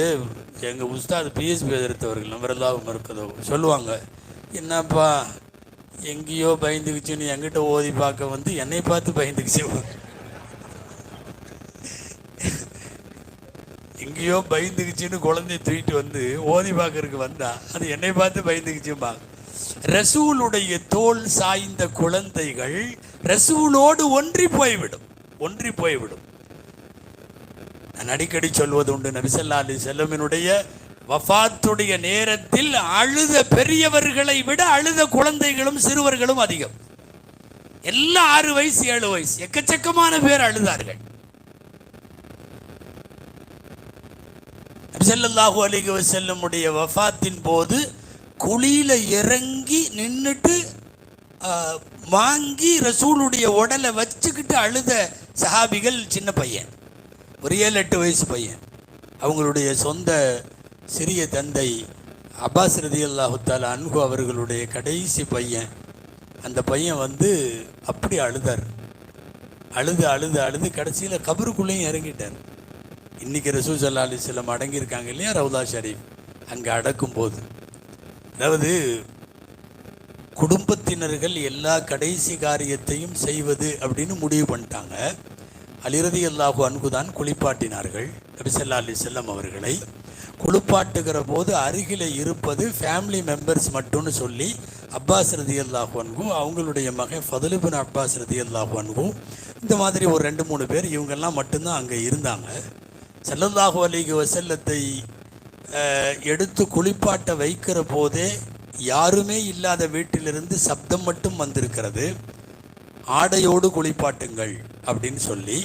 எங்கள் உஸ்தாது பிஎஸ்பி எதிர்த்தவர்கள் நவரல்லாவும் இருக்கதோ சொல்லுவாங்க, என்னப்பா எங்கேயோ பயந்துக்குச்சுன்னு என்கிட்ட ஓதி பார்க்க வந்து என்னை பார்த்து பயந்துக்குச்சு. எங்கேயோ பயந்துக்குச்சின்னு குழந்தைய தூக்கிட்டு வந்து ஓதி பார்க்கறதுக்கு வந்தா அது என்னை பார்த்து பயந்துக்குச்சுப்பா. ரசூலுடைய தோல் சாய்ந்த குழந்தைகள் ரசூலோடு ஒன்றி போய்விடும். நான் அடிக்கடி சொல்வது உண்டு, நபி ஸல்லல்லாஹு அலைஹி வஸல்லமினுடைய வஃபாத்துடைய நேரத்தில் அழுத பெரியவர்களை விட அழுத குழந்தைகளும் சிறுவர்களும் அதிகம். எல்லாம் 6 வயசு 7 வயசு எக்கச்சக்கமான பேர் அழுதார்கள். நபி ஸல்லல்லாஹு அலைஹி வஸல்லமுடைய வஃபாத்தின் போது குழியில இறங்கி நின்றுட்டு வாங்கி ரசூலுடைய உடலை வச்சுக்கிட்டு அழுத சஹாபிகள் சின்ன பையன், ஒரு 7-8 வயசு பையன். அவங்களுடைய சொந்த சிறிய தந்தை அப்பாஸ் ரலியல்லாஹு தஆலா அன்ஹு அவர்களுடைய கடைசி பையன். அந்த பையன் வந்து அப்படி அழுதார். அழுது கடைசியில் கபருக்குள்ளேயும் இறங்கிட்டார். இன்னைக்கு ரசூல் ஸல்லல்லாஹு அலைஹி வஸல்லம் அடங்கியிருக்காங்க இல்லையா ரவுதா ஷரீஃப், அங்கே அடக்கும் போது, அதாவது குடும்பத்தினர்கள் எல்லா கடைசி காரியத்தையும் செய்வது அப்படின்னு முடிவு பண்ணிட்டாங்க. அலி ரலியல்லாஹு அன்ஹு தான் குளிப்பாட்டினார்கள். நபி ஸல்லல்லாஹு அலைஹி வஸல்லம் அவர்களை குளிப்பாட்டுகிற போது அருகில் இருப்பது ஃபேமிலி மெம்பர்ஸ் மட்டும்னு சொல்லி அப்பாஸ் ரலியல்லாஹு அன்ஹு, அவங்களுடைய மகன் ஃபதுல் இப்னு அப்பாஸ் ரலியல்லாஹு அன்ஹு, இந்த மாதிரி ஒரு 2-3 பேர், இவங்கெல்லாம் மட்டும்தான் அங்கே இருந்தாங்க. ஸல்லல்லாஹு அலைஹி வஸல்லத்தை எடுத்து குளிப்பாட்ட வைக்கிற போதே யாருமே இல்லாத வீட்டிலிருந்து சப்தம் மட்டும் வந்திருக்கிறது, ஆடையோடு குளிப்பாட்டுங்கள் அப்படின்னு சொல்லி.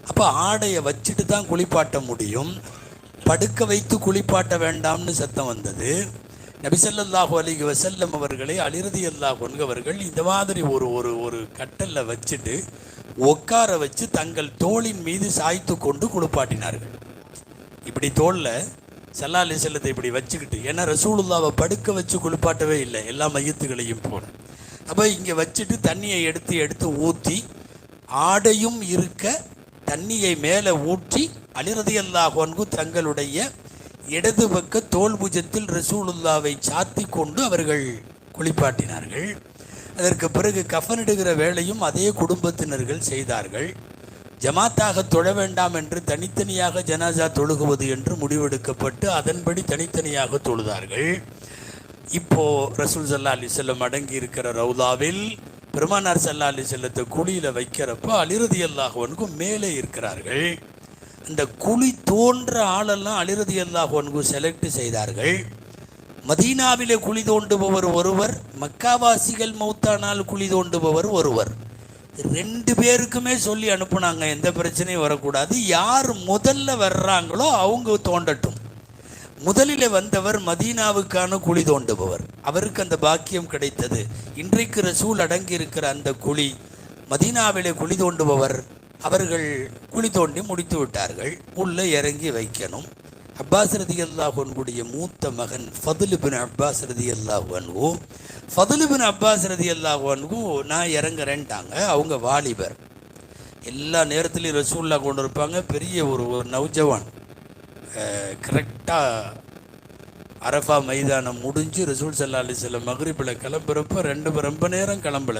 அப்போ ஆடையை வச்சுட்டு தான் குளிப்பாட்ட முடியும், படுக்க வைத்து குளிப்பாட்ட வேண்டாம்னு சத்தம் வந்தது. நபி ஸல்லல்லாஹு அலைஹி வஸல்லம் அவர்களை அலி ரலியல்லாஹு அன்ஹு அவர்கள் இந்த மாதிரி ஒரு ஒரு ஒரு கட்டலில் வச்சுட்டு உட்கார வச்சு தங்கள் தோளின் மீது சாய்த்து கொண்டு குளிப்பாட்டினார்கள். இப்படி தோளில் ஸல்லல்லாஹு அலைஹி வஸல்லத்தை இப்படி வச்சுக்கிட்டு, ஏன்னா ரசூலுல்லாவை படுக்க வச்சு குளிப்பாட்டவே இல்லை, எல்லா மையத்துகளையும் போல. அப்போ இங்கே வச்சுட்டு தண்ணியை எடுத்து ஊற்றி, ஆடையும் இருக்க தண்ணியை மேலே ஊற்றி அலி ரலியல்லாஹு அன்ஹு தங்களுடைய இடது பக்க தோல் புஜத்தில் ரசூலுல்லாவை சாத்தி கொண்டு அவர்கள் குளிப்பாட்டினார்கள். அதற்கு பிறகு கஃனிடுகிற வேலையும் அதே குடும்பத்தினர்கள் செய்தார்கள். ஜமாத்தாக தொழ வேண்டாம் என்று தனித்தனியாக ஜனாசா தொழுகுவது என்று முடிவெடுக்கப்பட்டு அதன்படி தனித்தனியாக தொழுதார்கள். இப்போ ரசூல் ஸல்லல்லாஹு அலைஹி வஸல்லம் அடங்கி இருக்கிற ரவுதாவில் பெருமானார் ஸல்லல்லாஹு அலைஹி வஸல்லத்தை குழியில் வைக்கிறப்போ அலி ரலியல்லாஹு அன்ஹு மேலே இருக்கிறார்கள். அந்த குழி தோன்ற ஆளெல்லாம் அலி ரலியல்லாஹு அன்ஹு செலக்ட் செய்தார்கள். மதீனாவிலே குழி தோண்டுபவர் ஒருவர், மக்காவாசிகள் மௌத்தானால் குழி தோண்டுபவர் ஒருவர். 2 பேருக்குமே சொல்லி அனுப்புனாங்க, எந்த பிரச்சனையும் வரக்கூடாது, யார் முதல்ல வர்றாங்களோ அவங்க தோண்டட்டும். முதலில் வந்தவர் மதீனாவுக்கான குழி தோண்டுபவர், அவருக்கு அந்த பாக்கியம் கிடைத்தது. இன்றைக்கு ரசூல் அடங்கி இருக்கிற அந்த குழி மதீனாவிலே குழி தோண்டுபவர், அவர்கள் குழி தோண்டி முடித்து விட்டார்கள். உள்ளே இறங்கி வைக்கணும். அப்பாஸ் ரலியல்லாஹு அன்ஹுடைய மூத்த மகன் ஃபதுல் இப்னு அப்பாஸ் ரலியல்லாஹு அன்ஹு, ஃபதுல் இப்னு அப்பாஸ் ரலியல்லாஹு அன்ஹு நான் இறங்குறேன்ட்டாங்க. அவங்க வாலிபர், எல்லா நேரத்துலையும் ரசூலுல்லாஹ் கொண்டு இருப்பாங்க. பெரிய ஒரு நௌஜவான். கரெக்டாக அரஃபா மைதானம் முடிஞ்சு ரசூல் ஸல்லல்லாஹு அலைஹி வஸல்லம் மக்ரிபில் கிளம்புறப்ப ரொம்ப நேரம் கிளம்பல.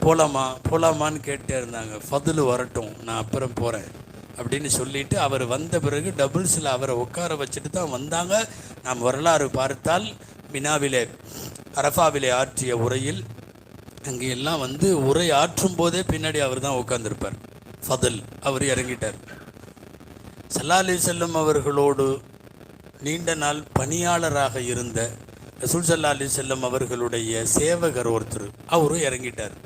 போகலாமான்னு கேட்டே இருந்தாங்க. ஃபதுல் வரட்டும், நான் அப்புறம் போகிறேன் அப்படின்னு சொல்லிட்டு அவர் வந்த பிறகு டபுள்ஸில் அவரை உட்கார வச்சுட்டு தான் வந்தாங்க. நாம் வரலாறு பார்த்தால் மினாவிலே அரஃபாவிலே ஆற்றிய உரையில் அங்கே எல்லாம் வந்து உரை ஆற்றும் போதே பின்னாடி அவர் தான் உட்கார்ந்துருப்பார். ஃபதுல் அவர் இறங்கிட்டார். ஸல்லல்லாஹு அலைஹி வஸல்லம் அவர்களோடு நீண்ட நாள் பணியாளராக இருந்த ரசூல் ஸல்லல்லாஹு அலைஹி வஸல்லம் அவர்களுடைய சேவகர் ஒருத்தர், அவரும் இறங்கிட்டார்.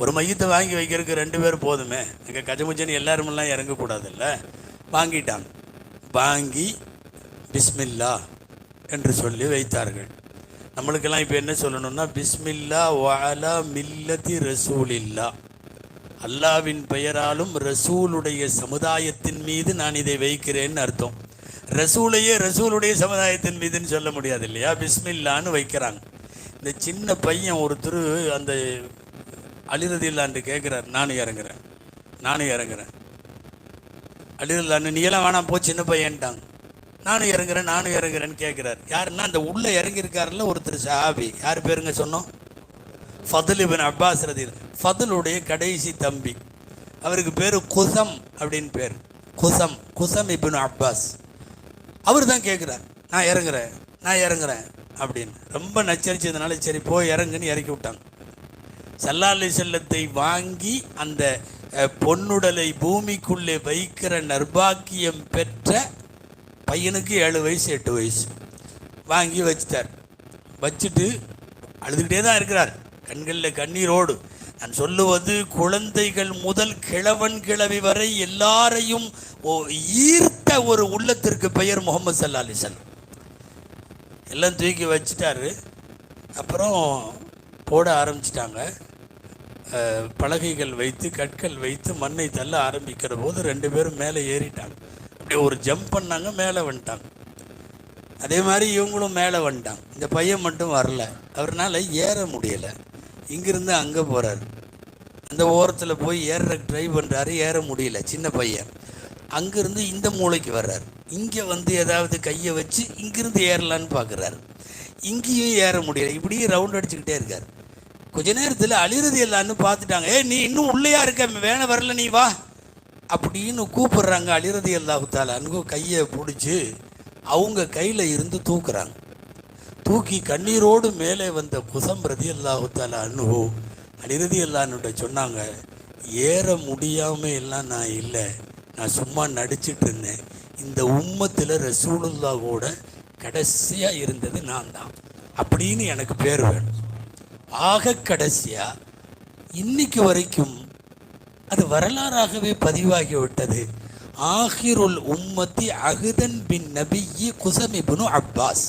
ஒரு மையத்தை வாங்கி வைக்கிறதுக்கு 2 பேர் போதுமே, இங்கே கஜமுஜன் எல்லாருமெல்லாம் இறங்கக்கூடாதுல்ல. வாங்கிட்டாங்க. வாங்கி பிஸ்மில்லா என்று சொல்லி வைத்தார்கள். நம்மளுக்கெல்லாம் இப்போ என்ன சொல்லணும்னா, பிஸ்மில்லா வஅலா மில்லதி ரசூலில்லா, அல்லாவின் பெயராலும் ரசூலுடைய சமுதாயத்தின் மீது நான் இதை வைக்கிறேன்னு அர்த்தம். ரசூலையே ரசூலுடைய சமுதாயத்தின் மீதுன்னு சொல்ல முடியாது இல்லையா, பிஸ்மில்லான்னு வைக்கிறாங்க. இந்த சின்ன பையன் ஒருத்தர் அந்த அலி ரலியல்லாஹு கேட்குறார், நானும் இறங்குறேன் அலி ரலியல்லாஹு, நீ எல்லாம் வேணாம் போ சின்ன பையன்ட்டாங்க. நானும் இறங்குறேன்னு கேட்குறாரு. யாருன்னா அந்த உள்ளே இறங்கியிருக்காருல ஒருத்தர் சஹாபி, யார் பேருங்க சொன்னோம், ஃபதுல் இப்னு அப்பாஸ் ரலியல்லாஹு. ஃபதுலுடைய கடைசி தம்பி, அவருக்கு பேர் குசம் அப்படின்னு பேர். குசம் இப்னு அப்பாஸ். அவர் தான் கேட்குறார், நான் இறங்குறேன் அப்படின்னு. ரொம்ப நச்சரிச்சதுனால சரி போய் இறங்குன்னு இறக்கி விட்டாங்க. ஸல்லல்லாஹு அலைஹி வஸல்லத்தை வாங்கி அந்த பொன்னுடலை பூமிக்குள்ளே வைக்கிற நர்பாக்கியம் பெற்ற பையனுக்கு 7 வயசு 8 வயசு வாங்கி வச்சுட்டார். வச்சுட்டு அழுதுகிட்டே தான் இருக்கிறார், கண்களில் கண்ணீரோடு. நான் சொல்லுவது குழந்தைகள் முதல் கிழவன் கிழவி வரை எல்லாரையும் ஈர்த்த ஒரு உள்ளத்திற்கு பெயர் முஹம்மது ஸல்லல்லாஹு அலைஹி வஸல்லம். எல்லாம் தூக்கி வச்சுட்டாரு. அப்புறம் போட ஆரம்பிச்சிட்டாங்க. பலகைகள் வைத்து கற்கள் வைத்து மண்ணை தள்ள ஆரம்பிக்கிற போது 2 பேரும் மேலே ஏறிட்டாங்க. அப்படியே ஒரு ஜம்ப் பண்ணாங்க, மேலே வந்துட்டாங்க. அதே மாதிரி இவங்களும் மேலே வந்துட்டாங்க. இந்த பையன் மட்டும் வரல, அவர்னால ஏற முடியலை. இங்கிருந்து அங்கே போகிறார், அந்த ஓரத்தில் போய் ஏற ட்ரை பண்ணுறாரு, ஏற முடியல சின்ன பையன். அங்கேருந்து இந்த மூளைக்கு வர்றார், இங்கே வந்து ஏதாவது கையை வச்சு இங்கிருந்து ஏறலான்னு பார்க்குறாரு, இங்கேயும் ஏற முடியலை. இப்படியே ரவுண்ட் அடிச்சுக்கிட்டே இருக்கார். கொஞ்ச நேரத்தில் அலி ரலியல்லாஹு பார்த்துட்டாங்க, நீ இன்னும் உள்ளேயா இருக்க, வேண வரல நீ வா அப்படின்னு கூப்பிடுறாங்க. அலி ரலியல்லாஹு தஆலா அன்ஹு கையை பிடிச்சி அவங்க கையில் இருந்து தூக்குறாங்க. தூக்கி கண்ணீரோடு மேலே வந்த குசம் ரலியல்லாஹு தஆலா அன்ஹு அலி ரலியல்லாஹு சொன்னாங்க, ஏற முடியாமல் எல்லாம் நான் இல்லை, நான் சும்மா நடிச்சிட்டு இருந்தேன். இந்த உம்மத்தில் ரசூலுல்லாவோட கடைசியாக இருந்தது நான் தான் அப்படின்னு எனக்கு பேர் வேணும். ஆக கடைசியாக இன்னைக்கு வரைக்கும் அது வரலாறாகவே பதிவாகிவிட்டது. ஆஹிருல் உம்மத்தி அஹ்தன் பின் நபியி குஸம் இப்னு அப்பாஸ்.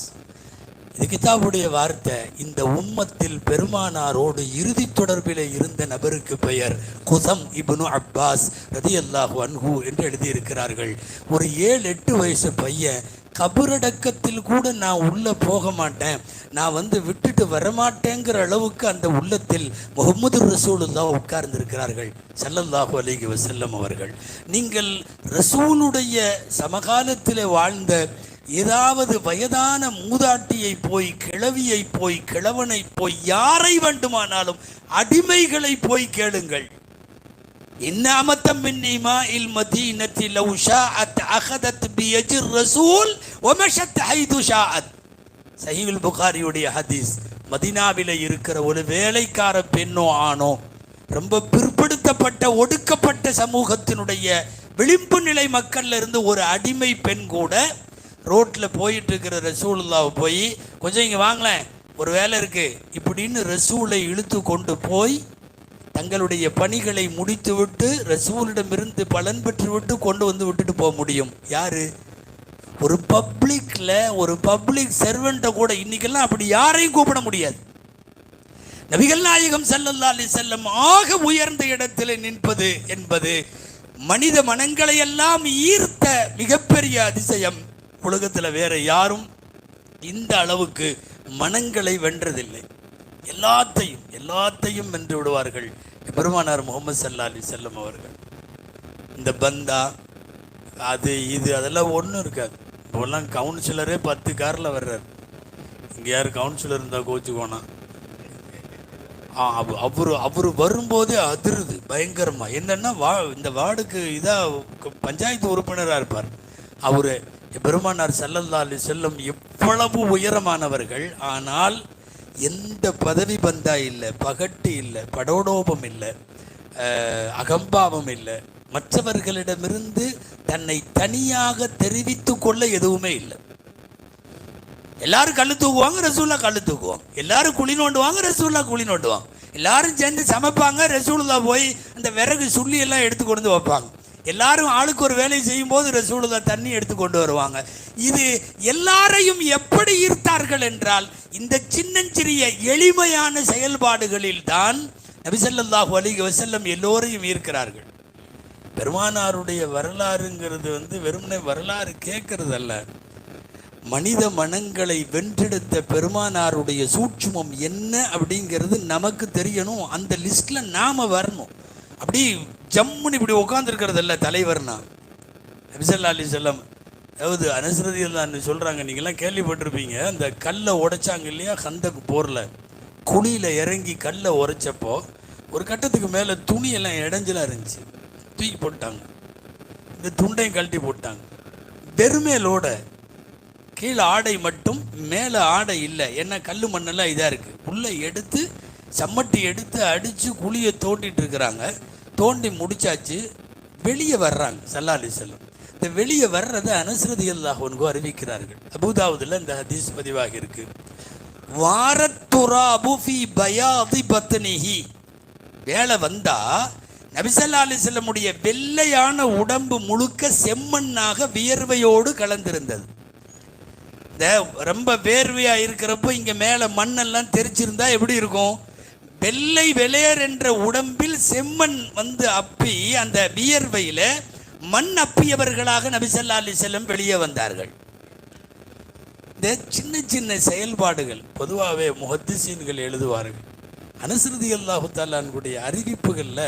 இது கிதாபுடைய வார்த்தை. இந்த உம்மத்தில் பெருமானாரோடு இறுதி தொடர்பில் இருந்த நபருக்கு பெயர் குஸம் இப்னு அப்பாஸ் ரலியல்லாஹு அன்ஹு என்று எழுதியிருக்கிறார்கள். ஒரு 7-8 வயசு பையன், கபரடக்கத்தில் கூட நான் உள்ளே போக மாட்டேன், நான் விட்டுட்டு வரமாட்டேங்கிற அளவுக்கு அந்த உள்ளத்தில் முஹம்மது ரசூலுல்லாஹ் உட்கார்ந்திருக்கிறார்கள் ஸல்லல்லாஹு அலைஹி வஸல்லம் அவர்கள். நீங்கள் ரசூலுடைய சமகாலத்தில் வாழ்ந்த ஏதாவது வயதான மூதாட்டியை போய், கிழவியை போய், கிழவனை போய், யாரை வேண்டுமானாலும், அடிமைகளை போய் கேளுங்கள். சஹீஹுல் புகாரியுடைய ஹதீஸ். மதீனாவிலே இருக்கிற ஒரு வேலைக்கார பெண்ணோ ஆணோ, ரொம்ப பிற்படுத்தப்பட்ட ஒடுக்கப்பட்ட சமூகத்தினுடைய விளிம்பு நிலை மக்கள்ல இருந்து ஒரு அடிமை பெண் கூட ரோட்டில் போயிட்டு இருக்கிற ரசூலுல்லாவை போய், கொஞ்சம் இங்கே வாங்கலேன், ஒரு வேலை இருக்கு இப்படின்னு ரசூலை இழுத்து கொண்டு போய் தங்களுடைய பணிகளை முடித்துவிட்டு ரசூலிடமிருந்து பலன் பெற்றுவிட்டு கொண்டு விட்டுட்டு போக முடியும். யாரு? ஒரு பப்ளிக்ல ஒரு பப்ளிக் சர்வெண்ட்டை கூட இன்னைக்கெல்லாம் அப்படி யாரையும் கூப்பிட முடியாது. நபிகள் நாயகம் ஸல்லல்லாஹு அலைஹி வஸல்லம் ஆக உயர்ந்த இடத்தில் நிற்பது என்பது மனித மனங்களை எல்லாம் ஈர்த்த மிகப்பெரிய அதிசயம். உலகத்தில் வேற யாரும் இந்த அளவுக்கு மனங்களை வென்றதில்லை. எல்லாத்தையும் வென்று விடுவார்கள் பெருமானார் முஹம்மது ஸல்லல்லாஹு அலைஹி வஸல்லம் அவர்கள். இந்த பந்தா அது இது அதெல்லாம் ஒன்றும் இருக்காது. இப்போல்லாம் கவுன்சிலரே 10 காரில் வர்றார். இங்கே யார் கவுன்சிலர் இருந்தால் கோச்சுக்கோனா, அவர் வரும்போதே அதிருது பயங்கரமாக. என்னென்னா இந்த வார்டுக்கு இதாக பஞ்சாயத்து உறுப்பினராக இருப்பார் அவர். பெருமானார் ஸல்லல்லாஹு அலைஹி வஸல்லம் எவ்வளவு உயரமானவர்கள், ஆனால் எந்த பதவி பந்தா இல்லை, பகட்டு இல்லை, படோடோபம் இல்லை, அகம்பாவம் இல்லை, மற்றவர்களிடமிருந்து தன்னை தனியாக தெரிவித்து கொள்ள எதுவுமே இல்லை. எல்லாரும் கல்லு தூக்குவாங்க, ரசூல்லா கல்லு தூக்குவாங்க. எல்லாரும் குழி நோண்டுவாங்க, ரசூல்லா குழி நோண்டுவாங்க. எல்லாரும் சேர்ந்து சமைப்பாங்க, ரசூலுல்லா போய் அந்த விறகு சுள்ளி எல்லாம் எடுத்து கொண்டு வைப்பாங்க. எல்லாரும் ஆளுக்கு ஒரு வேலை செய்யும் போது ரசூலுல்லாஹ் தண்ணி எடுத்து கொண்டு வருவாங்க. இது எல்லாரையும் எப்படி ஈர்த்தார்கள் என்றால், இந்த சின்னஞ்சிறிய எளிமையான செயல்பாடுகளில் தான் நபி ஸல்லல்லாஹு அலைஹி வஸல்லம் எல்லோரையும் ஈர்க்கிறார்கள். பெருமானாருடைய வரலாறுங்கிறது வெறுமனே வரலாறு கேட்கறது அல்ல. மனித மனங்களை வென்றெடுத்த பெருமானாருடைய சூட்சுமம் என்ன அப்படிங்கிறது நமக்கு தெரியணும். அந்த லிஸ்ட்ல நாம வரணும். அப்படி ஜம்முன்னு இப்படி உட்காந்துருக்கிறது இல்லை தலைவர்னா. நபி ஸல்லல்லாஹு அலைஹி வஸல்லம் அதாவது அனஸ் ரலியல்லாஹு அன்ஹு சொல்கிறாங்க, நீங்கள்லாம் கேள்விப்பட்டிருப்பீங்க, அந்த கல்லை உடைச்சாங்க இல்லையா, கந்தக்கு போரில் குழியில் இறங்கி கல்லை உடைச்சப்போ ஒரு கட்டத்துக்கு மேலே துணியெல்லாம் இடைஞ்சலாக இருந்துச்சு, தூக்கி போட்டாங்க. இந்த துண்டையும் கழட்டி போட்டாங்க. வெறுமேலோட கீழே ஆடை மட்டும், மேலே ஆடை இல்லை. ஏன்னா கல் மண்ணெல்லாம் இதாக இருக்குது. உள்ளே எடுத்து சம்மட்டி எடுத்து அடித்து குழியை தோண்டிட்டு இருக்கிறாங்க. தோண்டி முடிச்சாச்சு, வெளியே வர்றாங்க ஸல்லல்லாஹு அலைஹி வஸல்லம். இந்த வெளியே வர்றதை அனஸ் ரலியல்லாஹு அன்ஹு அறிவிக்கிறார்கள். அபூதாவுதுல இந்த ஹதீஸ் பதிவாகி இருக்கு. வாரத்துராபு ஃபீ பயாதி பத்னிஹி. வேலை வந்தா நபி ஸல்லல்லாஹு அலைஹி வஸல்லமுடைய வெள்ளையான உடம்பு முழுக்க செம்மண்ணாக வியர்வையோடு கலந்திருந்தது. இந்த ரொம்ப வேர்வையா இருக்கிறப்போ இங்க மேல மண்ணெல்லாம் தெரிச்சிருந்தா எப்படி இருக்கும்? வெள்ளை வெளையர் என்ற உடம்பில் செம்மண் அப்பி அந்த வியர்வையில மண் அப்பியவர்களாக நபி ஸல்லல்லாஹு அலைஹி வஸல்லம் வெளியே வந்தார்கள். இந்த சின்ன சின்ன செயல்பாடுகள் பொதுவாகவே முஹத்திஸீன்கள் எழுதுவார்கள். அனஸ் ரலியல்லாஹு தஆலா அன்ஹுடைய அறிவிப்புகளில்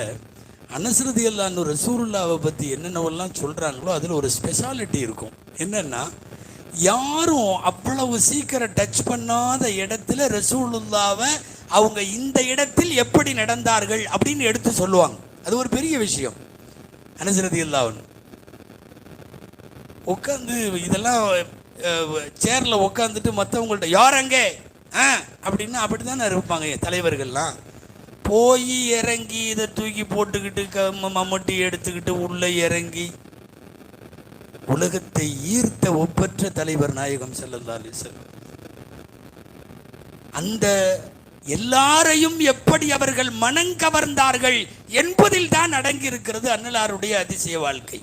அனஸ் ரலியல்லாஹு அன்ஹு ரசூலுல்லாஹ்வை பற்றி என்னென்னவெல்லாம் சொல்கிறாங்களோ அதில் ஒரு ஸ்பெஷாலிட்டி இருக்கும். என்னென்னா, யாரும் அவ்வளவு சீக்கிரம் டச் பண்ணாத இடத்துல ரசூலுல்லாவை அவங்க இந்த இடத்தில் எப்படி நடந்தார்கள் அப்படின்னு எடுத்து சொல்லுவாங்க. அது ஒரு பெரிய விஷயம். அனஸ் ரலியல்லாஹு அன்ஹு உட்காந்து இதெல்லாம் சேரில் உட்காந்துட்டு மற்றவங்கள்ட்ட யார் அங்கே அப்படின்னா அப்படி தானே இருப்பாங்க தலைவர்கள்லாம். போய் இறங்கி இதை தூக்கி போட்டுக்கிட்டு மம்மட்டி எடுத்துக்கிட்டு உள்ளே இறங்கி உலகத்தை ஈர்த்த ஒப்பற்ற தலைவர் நாயகம் ஸல்லல்லாஹு அலைஹி வஸல்லம். அந்த எல்லாரையும் எப்படி அவர்கள் மனங்கவர்ந்தார்கள் என்பதில் தான் அடங்கி இருக்கிறது அன்னலாருடைய அதிசய வாழ்க்கை.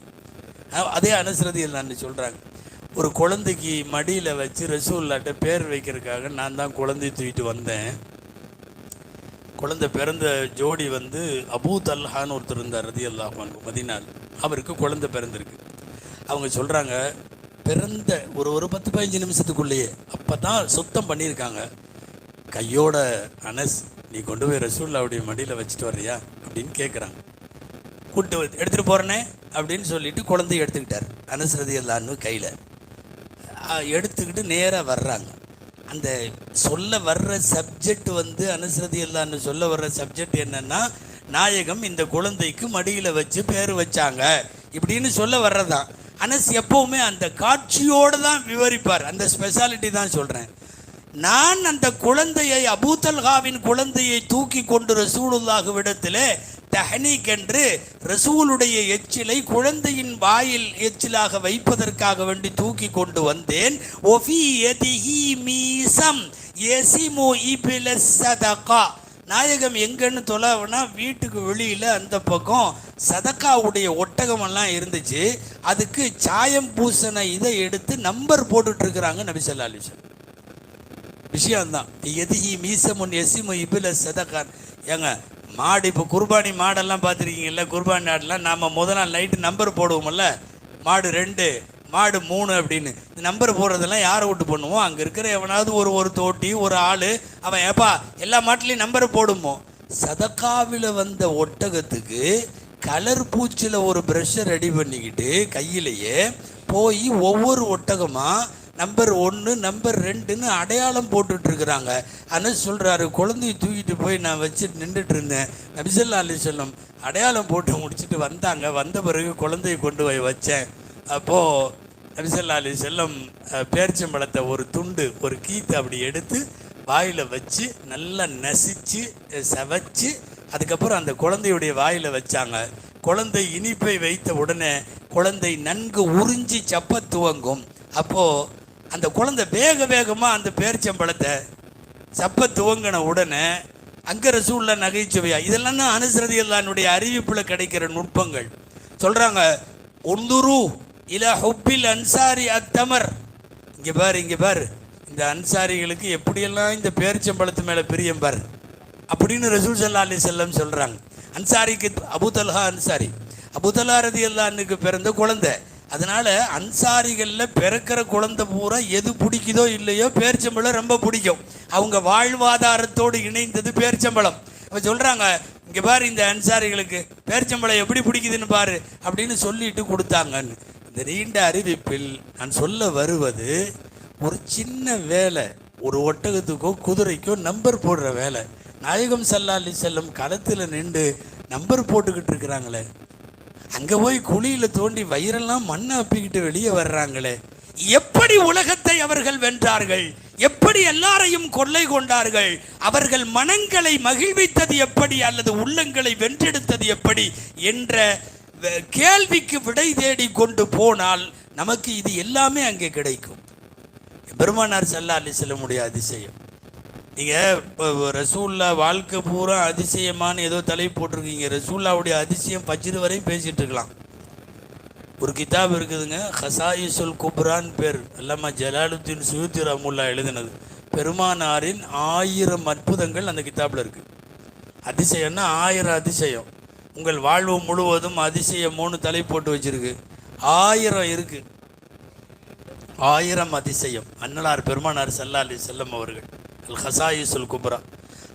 அதே அனஸ் ரலியல்லாஹு அன்ஹு சொல்றாங்க, ஒரு குழந்தைக்கு மடியில் வச்சு ரசூலுல்லாஹ்ட்ட பேர் வைக்கிறதுக்காக நான் தான் குழந்தை தூக்கிட்டு வந்தேன். குழந்தை பிறந்த ஜோடி வந்து அபூ தல்ஹான்னு ஒருத்தர் இருந்தார் ரலியல்லாஹு அன்ஹு, மதீனால. அவருக்கு குழந்தை பிறந்திருக்கு. அவங்க சொல்கிறாங்க, பிறந்த ஒரு 10-15 நிமிஷத்துக்குள்ளேயே அப்போ தான் சுத்தம் பண்ணியிருக்காங்க. கையோட அனஸ், நீ கொண்டு போய் ரசூலுல்லாஹ்வுடைய மடியில் வச்சுட்டு வர்றியா அப்படின்னு கேட்குறாங்க. கூட்டு எடுத்துகிட்டு போகிறேனே அப்படின்னு சொல்லிட்டு குழந்தைய எடுத்துக்கிட்டார். அனஸ் ரலியல்லாஹு அன்ஹு கையில் எடுத்துக்கிட்டு நேராக வர்றாங்க. அந்த சொல்ல வர்ற சப்ஜெக்ட் வந்து அனஸ் ரலியல்லாஹு அன்ஹு சொல்ல வர்ற சப்ஜெக்ட் என்னன்னா, நாயகம் இந்த குழந்தைக்கு மடியில் வச்சு பேர் வச்சாங்க இப்படின்னு சொல்ல வர்றதான். அனஸ் எப்பவுமே அந்த காட்சியோடு தான் விவரிப்பார். அந்த ஸ்பெஷாலிட்டி தான் சொல்கிறேன். நான் அந்த குழந்தையை, அபூ தல்ஹாவின் குழந்தையை தூக்கி கொண்டு ரசூலுல்லாஹ்விடத்திலே தஹ்னீக் என்று ரசூலுடைய எச்சிலை குழந்தையின் வாயில் எச்சிலாக வைப்பதற்காக வேண்டி தூக்கி கொண்டு வந்தேன். ஒஃபி யதிஹி மீசம் யஸிமு இப்லஸ் ஸதகா. நாயகம் எங்கன்னு தொலைவனா வீட்டுக்கு வெளியில் அந்த பக்கம் சதக்காவுடைய ஒட்டகமெல்லாம் இருந்துச்சு. அதுக்கு சாயம் பூசண இதை எடுத்து நம்பர் போட்டுட்ருக்குறாங்க நபி ஸல்லல்லாஹு அலைஹி வஸல்லம். விஷயம்தான் எதிஹி மீசமுன் எசிமு இப்லஸ் ஸதகான். ஏங்க மாடு, இப்போ குர்பானி மாடெல்லாம் பார்த்துருக்கீங்கல்ல, குர்பானி நாடெல்லாம் நாம் முதல் நாள் நைட்டு நம்பர் போடுவோம்ல, மாடு 2 மாடு 3 அப்படின்னு. இந்த நம்பர் போடுறதெல்லாம் யாரை விட்டு பண்ணுவோம்? அங்கே இருக்கிற எவனாவது ஒரு தோட்டி ஒரு ஆள் அவன் ஏப்பா எல்லா மாட்டிலையும் நம்பர் போடுமோ. சதக்காவில் வந்த ஒட்டகத்துக்கு கலர் பூச்சில் ஒரு ப்ரெஷ்ஷை ரெடி பண்ணிக்கிட்டு கையிலேயே போய் ஒவ்வொரு ஒட்டகமாக நம்பர் 1 நம்பர் 2ன்னு அடையாளம் போட்டுட்ருக்குறாங்க. ஆனால் சொல்கிறாரு, குழந்தைய தூக்கிட்டு போய் நான் வச்சுட்டு நின்றுட்டு இருந்தேன். நபி ஸல்லல்லாஹு அலைஹி வஸல்லம் அடையாளம் போட்டு முடிச்சுட்டு வந்தாங்க. வந்த பிறகு குழந்தைய கொண்டு போய் வச்சேன். அப்போது நபி ஸல்லல்லாஹு அலைஹி வஸல்லம் பேரிச்சம்பழத்தை ஒரு துண்டு ஒரு கீத்து அப்படி எடுத்து வாயில் வச்சு நல்லா நசிச்சு சவைச்சு அதுக்கப்புறம் அந்த குழந்தையுடைய வாயில் வச்சாங்க. குழந்தை இனிப்பை வைத்த உடனே குழந்தை நன்கு உறிஞ்சி சப்ப துவங்கும். அப்போது அந்த குழந்தை வேகமாக அந்த பேரிச்சம்பழத்தை சப்ப துவங்கின உடனே அங்கே ரசூலுல்லாஹ் நகைச்சுவையா. இதெல்லாம் தான் அனஸ் ரலியல்லாஹு அன்ஹுடைய அறிவிப்பில் கிடைக்கிற நுட்பங்கள். சொல்கிறாங்க, உந்துரு இலா ஹுப்பில் அன்சாரி அத்தமர். இங்கே பாரு இந்த அன்சாரிகளுக்கு எப்படியெல்லாம் இந்த பேரிச்சம்பழத்து மேலே பிரியம் பார் அப்படின்னு ரசூல் ஸல்லல்லாஹு அலைஹி வஸல்லம் சொல்கிறாங்க. அன்சாரிக்கு Abu Talha Ansari, Abu Talha ரலியல்லாஹு அன்ஹுக்கு பிறந்த குழந்தை. அதனால் அன்சாரிகளில் பிறக்கிற குழந்தை பூரா எது பிடிக்குதோ இல்லையோ பேரிச்சம்பழம் ரொம்ப பிடிக்கும். அவங்க வாழ்வாதாரத்தோடு இணைந்தது பேரிச்சம்பழம். இப்போ சொல்கிறாங்க, இங்கே பாரு இந்த அன்சாரிகளுக்கு பேரிச்சம்பழம் எப்படி பிடிக்குதுன்னு பாரு அப்படின்னு சொல்லிட்டு கொடுத்தாங்கன்னு. இந்த நீண்ட அறிவிப்பில் நான் சொல்ல வருவது, ஒரு சின்ன வேலை, ஒரு ஒட்டகத்துக்கோ குதிரைக்கோ நம்பர் போடுற வேலை. நாயகம் ஸல்லல்லாஹு அலைஹி வஸல்லம் களத்தில் நின்று நம்பர் போட்டுக்கிட்டு இருக்கிறாங்களே, அங்கே போய் குழியில் தோண்டி வயிறெல்லாம் மண்ணை அப்பிக்கிட்டு வெளியே வர்றாங்களே. எப்படி உலகத்தை அவர்கள் வென்றார்கள், எப்படி எல்லாரையும் கொள்ளை கொண்டார்கள், அவர்கள் மனங்களை மகிழ்வித்தது எப்படி அல்லது உள்ளங்களை வென்றெடுத்தது எப்படி என்ற கேள்விக்கு விடை தேடி கொண்டு போனால் நமக்கு இது எல்லாமே அங்கே கிடைக்கும். பெருமானார் ஸல்லல்லாஹு அலைஹி வஸல்லமுடைய அதிசயம். நீங்கள் ரசூல்லா வாழ்க்கை பூரா அதிசயமான ஏதோ தலை போட்டிருக்கீங்க. ரசூல்லாவுடைய அதிசயம் ஃபஜ்ர் வரையும் பேசிகிட்டு இருக்கலாம். ஒரு கிதாப் இருக்குதுங்க, ஹசாயிசுல் குப்ரான் பேர், அல்லாமா ஜலாலுத்தீன் சுயூத்தி ரஹ்மத்துல்லாஹி எழுதினது. பெருமானாரின் 1000 அற்புதங்கள் அந்த கிதாபில் இருக்குது. அதிசயம்னா 1000 அதிசயம். உங்கள் வாழ்வு முழுவதும் அதிசயம் 3 தலை போட்டு வச்சிருக்கு. 1000 இருக்குது. 1000 அதிசயம் அன்னலார் பெருமானார் ஸல்லல்லாஹு அலைஹி வஸல்லம் அவர்கள் அல் ஹசாயிசுல் குப்ரா.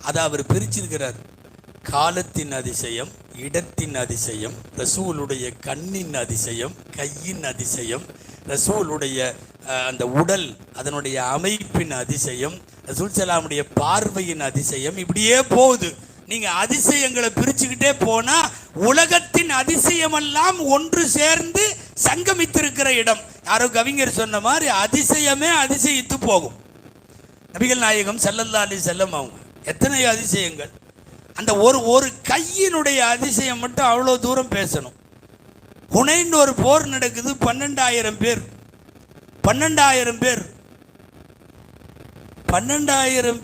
அதை அவர் பிரிச்சிருக்கிறார். காலத்தின் அதிசயம், இடத்தின் அதிசயம், ரசூலுடைய கண்ணின் அதிசயம், கையின் அதிசயம், ரசூலுடைய அந்த உடல் அதனுடைய அமைப்பின் அதிசயம், ரசூல் ஸல்லல்லாஹுடைய பார்வையின் அதிசயம். இப்படியே போகுது. நீங்கள் அதிசயங்களை பிரிச்சுக்கிட்டே போனால் உலகத்தின் அதிசயமெல்லாம் ஒன்று சேர்ந்து சங்கமித்திருக்கிற இடம். யாரோ கவிஞர் சொன்ன மாதிரி அதிசயமே அதிசயித்து போகும். நபிகள் நாயகம் ஸல்லல்லாஹு அலைஹி வஸல்லம் அவங்க எத்தனை அதிசயங்கள். அந்த ஒரு கையினுடைய அதிசயம் மட்டும் அவ்வளோ தூரம் பேசணும். ஹுனைன் ஒரு போர் நடக்குது. 12,000 பேர் 12,000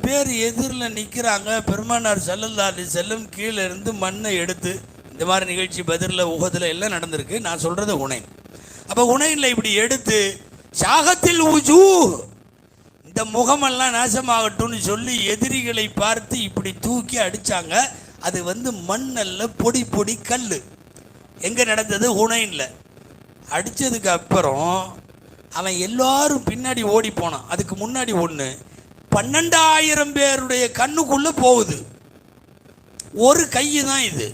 பேர் எதிரில் நிற்கிறாங்க. பெருமானார் ஸல்லல்லாஹு அலைஹி வஸல்லம் கீழே இருந்து மண்ணை எடுத்து, இந்த மாதிரி நிகழ்ச்சி பத்ரில் உஹதில் எல்லாம் நடந்திருக்கு, நான் சொல்கிறது ஹுனைன். அப்போ ஹுனைனில் இப்படி எடுத்து ஷாகத்தில் உஜூ, இந்த முகமெல்லாம் நாசமாகட்டும்னு சொல்லி எதிரிகளை பார்த்து இப்படி தூக்கி அடித்தாங்க. அது மண்ணல்ல, பொடி பொடி கல். எங்கே நடந்தது? ஹுனைனில். அடித்ததுக்கு அப்புறம் அவன் எல்லாரும் பின்னாடி ஓடி போனான். அதுக்கு முன்னாடி ஒன்று 12,000 பேருடைய கண்ணுக்குள்ளே போகுது. ஒரு கை தான் இது.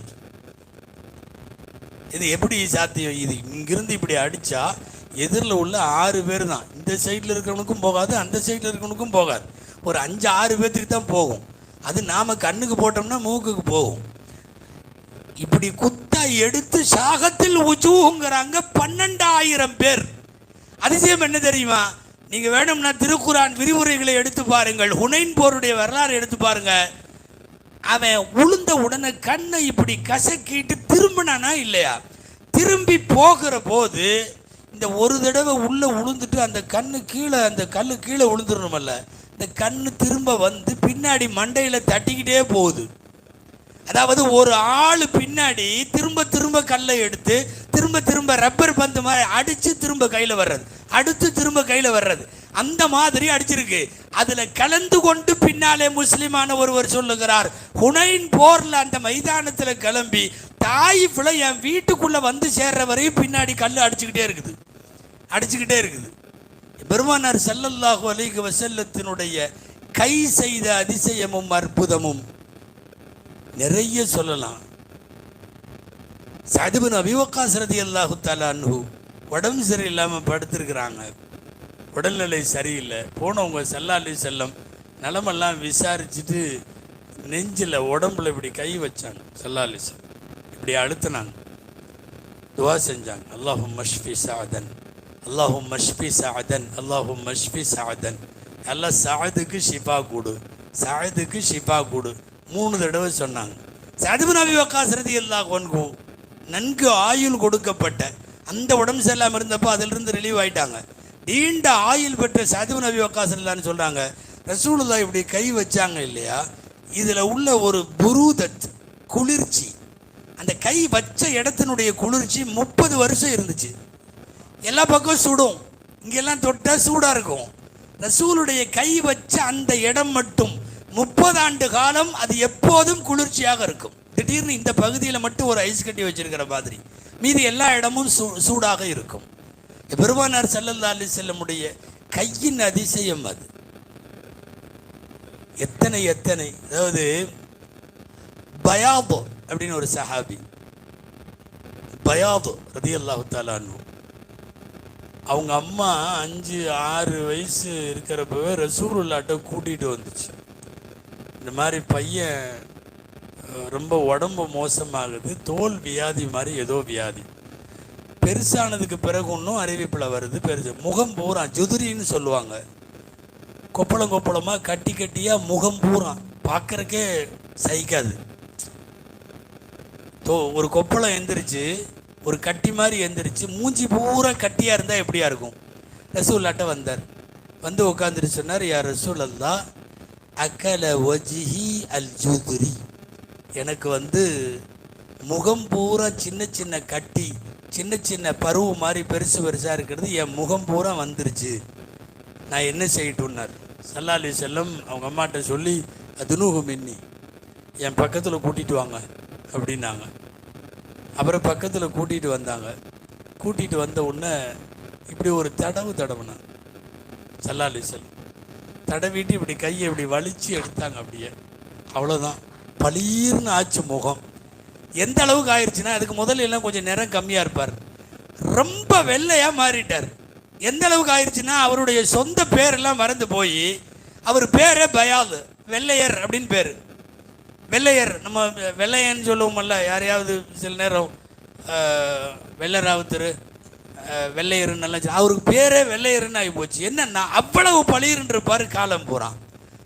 இது எப்படி சாத்தியம்? இது இங்கிருந்து இப்படி அடித்தா எதிரில் உள்ள 6 பேர் தான். இந்த சைடில் இருக்கிறவனுக்கும் போகாது, அந்த சைடில் இருக்கிறவனுக்கும் போகாது. ஒரு 5-6 பேர்த்துக்கு தான் போகும். அது நாம் கண்ணுக்கு போட்டோம்னா மூக்குக்கு போகும். இப்படி குத்தா எடுத்து ஷாகத்தில் உஜூங்கிறாங்க. 12,000 பேர். அதிசயம் என்ன தெரியுமா? நீங்கள் வேணும்னா திருக்குரான் விரிவுரைகளை எடுத்து பாருங்கள், ஹுனைன் போருடைய வரலாறு எடுத்து பாருங்க. அவன் உளுந்த உடனே கண்ணை இப்படி கசக்கிட்டு திரும்பினானா இல்லையா? திரும்பி போகிற போது இந்த ஒரு தடவை உள்ளே உளுந்துட்டு அந்த கண்ணு கீழே, அந்த கல் கீழே உளுந்துடணுமல்ல, இந்த கண்ணு திரும்ப பின்னாடி மண்டையில் தட்டிக்கிட்டே போகுது. அதாவது ஒரு ஆள் பின்னாடி திரும்ப திரும்ப கல்லை எடுத்து திரும்ப திரும்ப ரப்பர் பந்து மாதிரி அடித்து திரும்ப கையில் வர்றது, அடுத்து திரும்ப கையில் வர்றது, அந்த மாதிரி அடிச்சிருக்கு. அதில் கலந்து கொண்டு பின்னாலே முஸ்லிமான ஒருவர் சொல்லுகிறார், ஹுனைன் போரில் அந்த மைதானத்தில் கிளம்பி தாயிஃபில் என் வீட்டுக்குள்ளே சேர்ற வரையும் பின்னாடி கல் அடிச்சுக்கிட்டே இருக்குது. பெருமானார் ஸல்லல்லாஹு அலைஹி வஸல்லத்தினுடைய கை செய்த அதிசயமும் அற்புதமும் நிறைய சொல்லலாம். சஅத் இப்னு அபீ வக்காஸ் ரலியல்லாஹு தஆலா அன்ஹு உடம்பு சரியில்லாமல் படுத்திருக்கிறாங்க. உடல்நிலை சரியில்லை. போனவங்க ஸல்லல்லாஹு அலைஹி வஸல்லம் நலமெல்லாம் விசாரிச்சுட்டு நெஞ்சில் உடம்புல இப்படி கை வச்சாங்க. ஸல்லல்லாஹு அலைஹி வஸல்லம் இப்படி அழுத்தினாங்க, துவா செஞ்சாங்க. அல்லாஹும்ம ஷ்ஃபி சஅதன், அல்லாஹும்ம ஷ்ஃபி சஅதன், அல்லாஹும்ம ஷ்ஃபி சஅதன். அல்லாஹ் சஅதுக்கு ஷிஃபா கொடு, சஅதுக்கு ஷிஃபா கொடு 3 தடவை சொன்னாங்க. சஅத் இப்னு அபீ வக்காஸ் ரலியல்லாஹு அன்ஹு நன்கு ஆயுள் கொடுக்கப்பட்ட, அந்த உடம்பு சரியில்லாமல் இருந்தப்போ அதிலிருந்து ரிலீவ் ஆயிட்டாங்க. நீண்ட ஆயுள் பெற்ற சஅத் இப்னு அபீ வக்காஸ் ரலியல்லாஹு சொல்கிறாங்க, ரசூலுல்லாஹ் இப்படி கை வச்சாங்க இல்லையா, இதில் உள்ள ஒரு புரூதத், குளிர்ச்சி, அந்த கை வச்ச இடத்தினுடைய குளிர்ச்சி 30 வருஷம் இருந்துச்சு. எல்லா பக்கம் சுடும், இங்கெல்லாம் தொட்டால் சூடாக இருக்கும். ரசூலுடைய கை வச்ச அந்த இடம் மட்டும் 30 ஆண்டு காலம் அது எப்போதும் குளிர்ச்சியாக இருக்கும். திடீர்னு இந்த பகுதியில் மட்டும் ஒரு ஐஸ் கட்டி வச்சிருக்கிற மாதிரி, மீதி எல்லா இடமும் சூடாக இருக்கும். பெருமானார் ஸல்லல்லாஹு அலைஹி வஸல்லமுடைய கையின் அதிசயம் அது. எத்தனை அதாவது பயாது அப்படின்னு ஒரு சஹாபி, பயாது ரலியல்லாஹு தஆலா அன்ஹு, அவங்க அம்மா 5-6 வயசு இருக்கிறப்பவே ரசூலுல்லாஹ்ட்ட கூட்டிகிட்டு வந்துச்சு. இந்த மாதிரி பையன் ரொம்ப உடம்பு மோசமாகுது, தோல் வியாதி மாதிரி ஏதோ வியாதி, பெருசானதுக்கு பிறகு ஒன்றும் அறிவிப்பில் வருது, பெருசு முகம் பூரா ஜுதுரின்னு சொல்லுவாங்க, கொப்பளமாக கட்டியாக முகம் பூரா பார்க்குறக்கே சகிக்காது. ஒரு கொப்பளம் எந்திரிச்சு, ஒரு கட்டி மாதிரி எந்திரிச்சு, மூஞ்சி பூரா கட்டியாக இருந்தால் எப்படியா இருக்கும்? ரசூலுல்லாஹ்ட்ட வந்தார், உட்காந்துட்டு சொன்னார், யா ரசூலல்லாஹ், அக்கல வஜ்ஹி அல் ஜுதுரி, எனக்கு முகம் பூரா சின்ன சின்ன கட்டி, சின்ன சின்ன பருவு மாதிரி பெருசாக இருக்கிறது, என் முகம் பூரா வந்துருச்சு, நான் என்ன செய்யட்டும்னார். ஸல்லல்லாஹு அலைஹி வஸல்லம் அவங்க அம்மாட்ட சொல்லி, அதுனூஹு மின்னி, என் பக்கத்தில் கூட்டிகிட்டு வாங்க அப்படின்னாங்க. அப்புறம் பக்கத்தில் கூட்டிகிட்டு வந்தாங்க. கூட்டிகிட்டு வந்த உடனே இப்படி ஒரு தடவுனாங்க. ஸல்லல்லாஹு அலைஹி வஸல்லம் தடவிட்டு இப்படி கையை இப்படி வலிச்சு எடுத்தாங்க. அப்படியே அவ்வளோதான், பளீர்னு ஆச்சு முகம். எந்த அளவுக்கு ஆயிடுச்சுன்னா, அதுக்கு முதல்ல எல்லாம் கொஞ்சம் நிறம் கம்மியாக இருப்பார், ரொம்ப வெள்ளையாக மாறிட்டார். எந்த அளவுக்கு ஆயிடுச்சுன்னா, அவருடைய சொந்த பேரெல்லாம் மறந்து போய் அவர் பேரே பயாது, வெள்ளையர் அப்படின்னு பேர். வெள்ளையர், நம்ம வெள்ளையன்னு சொல்லுவோமல்ல, யாரையாவது சில நேரம் வெள்ளராவுத்தர் வெள்ளையருன்னு நல்லா, அவருக்கு பேரே வெள்ளையருன்னு ஆகி போச்சு. என்னன்னா அவ்வளவு பளீர்ன்னு இருப்பார் காலம் போகிறான்.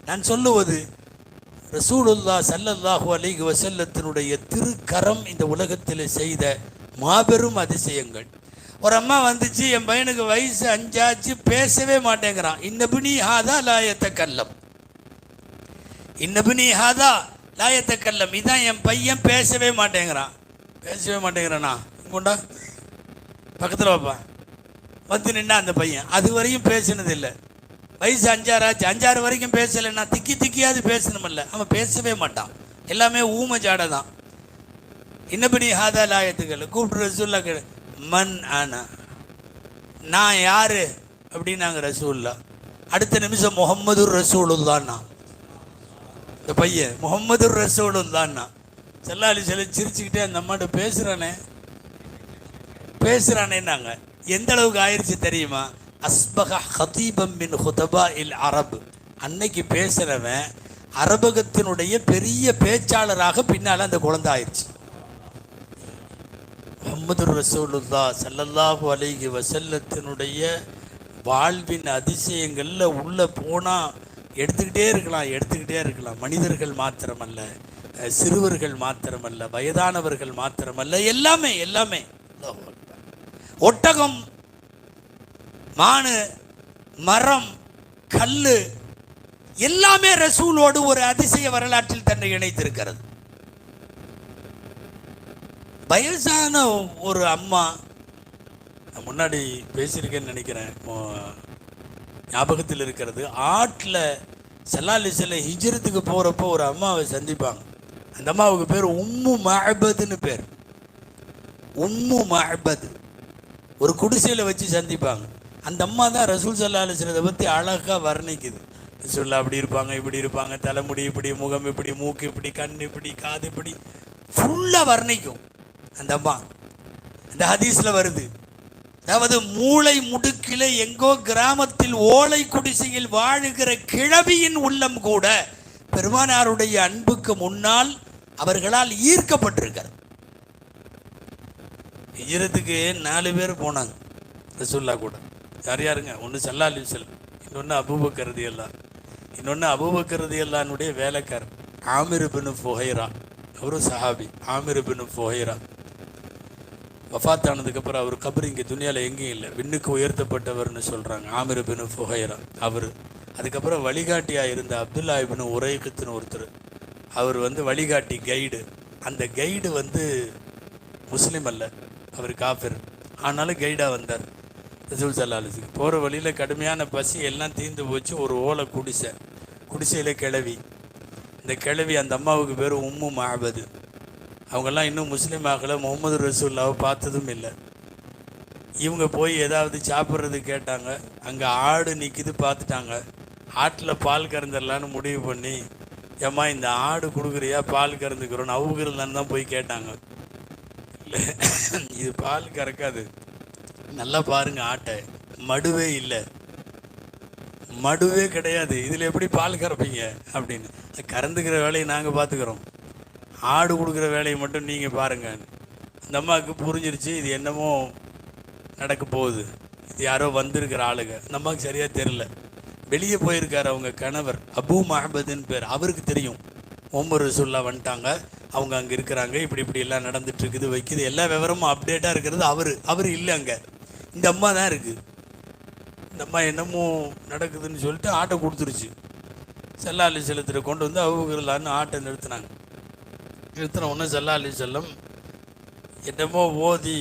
நான் சொல்லுவது, ரசூலுல்லாஹ் ஸல்லல்லாஹு அலைஹி வஸல்லத்தினுடைய திருக்கரம் இந்த உலகத்தில் செய்த மாபெரும் அதிசயங்கள். ஒரு அம்மா வந்துச்சு, என் பையனுக்கு வயசு 5 ஆச்சு, பேசவே மாட்டேங்கிறான். இன்னபினி ஹாதா லாயத்த கல்லம், இன்னபினி ஹாதா லாயத்த கல்லம், இதான் என் பையன், பேசவே மாட்டேங்கிறான். பேசவே மாட்டேங்கிறானா, இங்கொண்டா பக்கத்தில் வைப்பா. வந்து நின்னா அந்த பையன் அது வரையும் பேசினது இல்லை. வயசு 5 ஆச்சு, 5 வரைக்கும் பேசலைன்னா திக்கி திக்கியாவது பேசணுமில்ல. அவன் பேசவே மாட்டான், எல்லாமே ஊமை ஜாடை தான். இன்னபடி ஹாதா லாயத்துக்கள் கூப்பிட்டு ரசூல்லா கேடு, மன் ஆனா, நான் யாரு அப்படின்னாங்க ரசூல்லா. அடுத்த நிமிஷம் முகம்மது ரசூலுல்லான்னா, இந்த பையன் முகம்மது ரசூலுல்லான்னா. செல்லாலி செல்ல சிரிச்சுக்கிட்டே அந்த அம்மாட்ட பேசுறானேன்னாங்க. எந்த அளவுக்கு ஆயிடுச்சு தெரியுமா? அஸ்பக ஹதீபம் மின் ஹுதபா இல் அரபு, அன்னைக்கு பேசுறவன் அரபகத்தினுடைய பெரிய பேச்சாளராக பின்னால் அந்த குழந்தை ஆயிடுச்சு. முஹம்மது ரசூலுல்லா ஸல்லல்லாஹு அலைஹி வஸல்லத்தினுடைய வாழ்வின் அதிசயங்களில் உள்ள போனால் எடுத்துக்கிட்டே இருக்கலாம். மனிதர்கள் மாத்திரமல்ல, சிறுவர்கள் மாத்திரமல்ல, வயதானவர்கள் மாத்திரமல்ல, எல்லாமே. ஒட்டகம், மானு, மரம், கல்லு எல்லாமே ரசூலோடு ஒரு அதிசய வரலாற்றில் தன்னை இணைத்திருக்கிறது. வயசான ஒரு அம்மா, முன்னாடி பேசியிருக்கேன்னு நினைக்கிறேன், ஞாபகத்தில் இருக்கிறது. ஆட்டில் ஸல்லல்லாஹு அலைஹி வஸல்லம் ஹிஜ்ரத்துக்கு போகிறப்போ ஒரு அம்மாவை சந்திப்பாங்க. அந்த அம்மாவுக்கு பேர் உம்மு மஅபதுன்னு பேர். உம்மு மஅபது, ஒரு குடிசையில் வச்சு சந்திப்பாங்க. அந்த அம்மா தான் ரசூல் ஸல்லல்லாஹு அலைஹி வஸல்லம் பற்றி அழகாக வர்ணிக்குது. ரசூல் அப்படி இருப்பாங்க, இப்படி இருப்பாங்க, தலைமுடி இப்படி, முகம் இப்படி, மூக்கு இப்படி, கண் இப்படி, காது இப்படி, ஃபுல்லாக வர்ணிக்கும் அந்த அம்மா. அந்த ஹதீஸில் வருது, அதாவது மூளை முடுக்கில எங்கோ கிராமத்தில் ஓலை குடிசையில் வாழுகிற கிழவியின் உள்ளம் கூட பெருமானாருடைய அன்புக்கு முன்னால் அவர்களால் ஈர்க்கப்பட்டிருக்கிறது. ஹிஜ்ரத்துக்கு 4 பேர் போனாங்க ரசூல்லா கூட. யாருங்க? ஒன்று ஸல்லல்லாஹு அலைஹி வஸல்லம், இன்னொன்று அபூபக்கர் ரலியல்லாஹு, இன்னொன்று அபூபக்கர் ரலியல்லாஹுடைய வேலைக்காரர் ஆமிர் இப்னு ஃபுஹைரா, அவரும் சஹாபி. ஆமிர் இப்னு ஃபுஹைரா வஃபாத் ஆனதுக்கப்புறம் அவர் கபர் இங்கே துனியாவில் எங்கேயும் இல்லை, விண்ணுக்கு உயர்த்தப்பட்டவர்னு சொல்கிறாங்க ஆமிர் இப்னு ஃபுஹைரா அவர். அதுக்கப்புறம் வழிகாட்டியாக இருந்த அப்துல்லா இப்னு உரைக்குத்துன்னு ஒருத்தர், அவர் வழிகாட்டி கைடு. அந்த கைடு முஸ்லீம் அல்ல, அவர் காஃபிர், ஆனாலும் கைடாக வந்தார் ரசூல் ஸல்லல்லாஹு அலைஹி வஸல்லம். போகிற வழியில் கடுமையான பசி, எல்லாம் தீர்ந்து போச்சு. ஒரு ஓலை குடிசையில் கிழவி. இந்த கிழவி, அந்த அம்மாவுக்கு பேர் உம்மு மஅபது. அவங்கெல்லாம் இன்னும் முஸ்லீம் ஆகலை, முகமது ரசூல்லாவை பார்த்ததும் இல்லை. இவங்க போய் ஏதாவது சாப்பிட்றது கேட்டாங்க. அங்கே ஆடு நிற்கிது, பார்த்துட்டாங்க. ஆட்டில் பால் கறந்துடலான்னு முடிவு பண்ணி, ஏம்மா இந்த ஆடு கொடுக்குறியா, பால் கறந்துக்கிறோன்னு அவுகிறதுலான்னு தான் போய் கேட்டாங்க. இல்லை, இது பால் கறக்காது, நல்லா பாருங்க ஆட்டை, மடுவே இல்லை, மடுவே கிடையாது, இதில் எப்படி பால் கறப்பீங்க அப்படின்னு. கறந்துக்கிற வேலையை நாங்கள் பார்த்துக்கிறோம், ஆடு கொடுக்குற வேலையை மட்டும் நீங்கள் பாருங்கள். அந்த அம்மாவுக்கு புரிஞ்சிருச்சு, இது என்னமோ நடக்க போகுது, இது யாரோ வந்திருக்கிற ஆளுங்க. அந்த அம்மாவுக்கு சரியாக தெரில. வெளியே போயிருக்கார் அவங்க கணவர் அபூ மஅபதுன்னு பேர். அவருக்கு தெரியும் முஹம்மது ரசூலுல்லாஹ் வந்துட்டாங்க, அவங்க அங்கே இருக்கிறாங்க, இப்படி எல்லாம் நடந்துட்டு இருக்குது, வைக்குது, எல்லா விவரமும் அப்டேட்டாக இருக்கிறது அவர் இல்லை அங்கே. இந்த அம்மா தான் இருக்குது. இந்த அம்மா என்னமோ நடக்குதுன்னு சொல்லிட்டு ஆட்டை கொடுத்துருச்சு. ஸல்லல்லாஹு அலைஹி வஸல்லம் கொண்டு வந்து அவுகிறலான்னு ஆட்டை நிறுத்தினாங்க. நிறுத்தின உடனே ஸல்லல்லாஹு அலைஹி வஸல்லம் என்னமோ ஓதி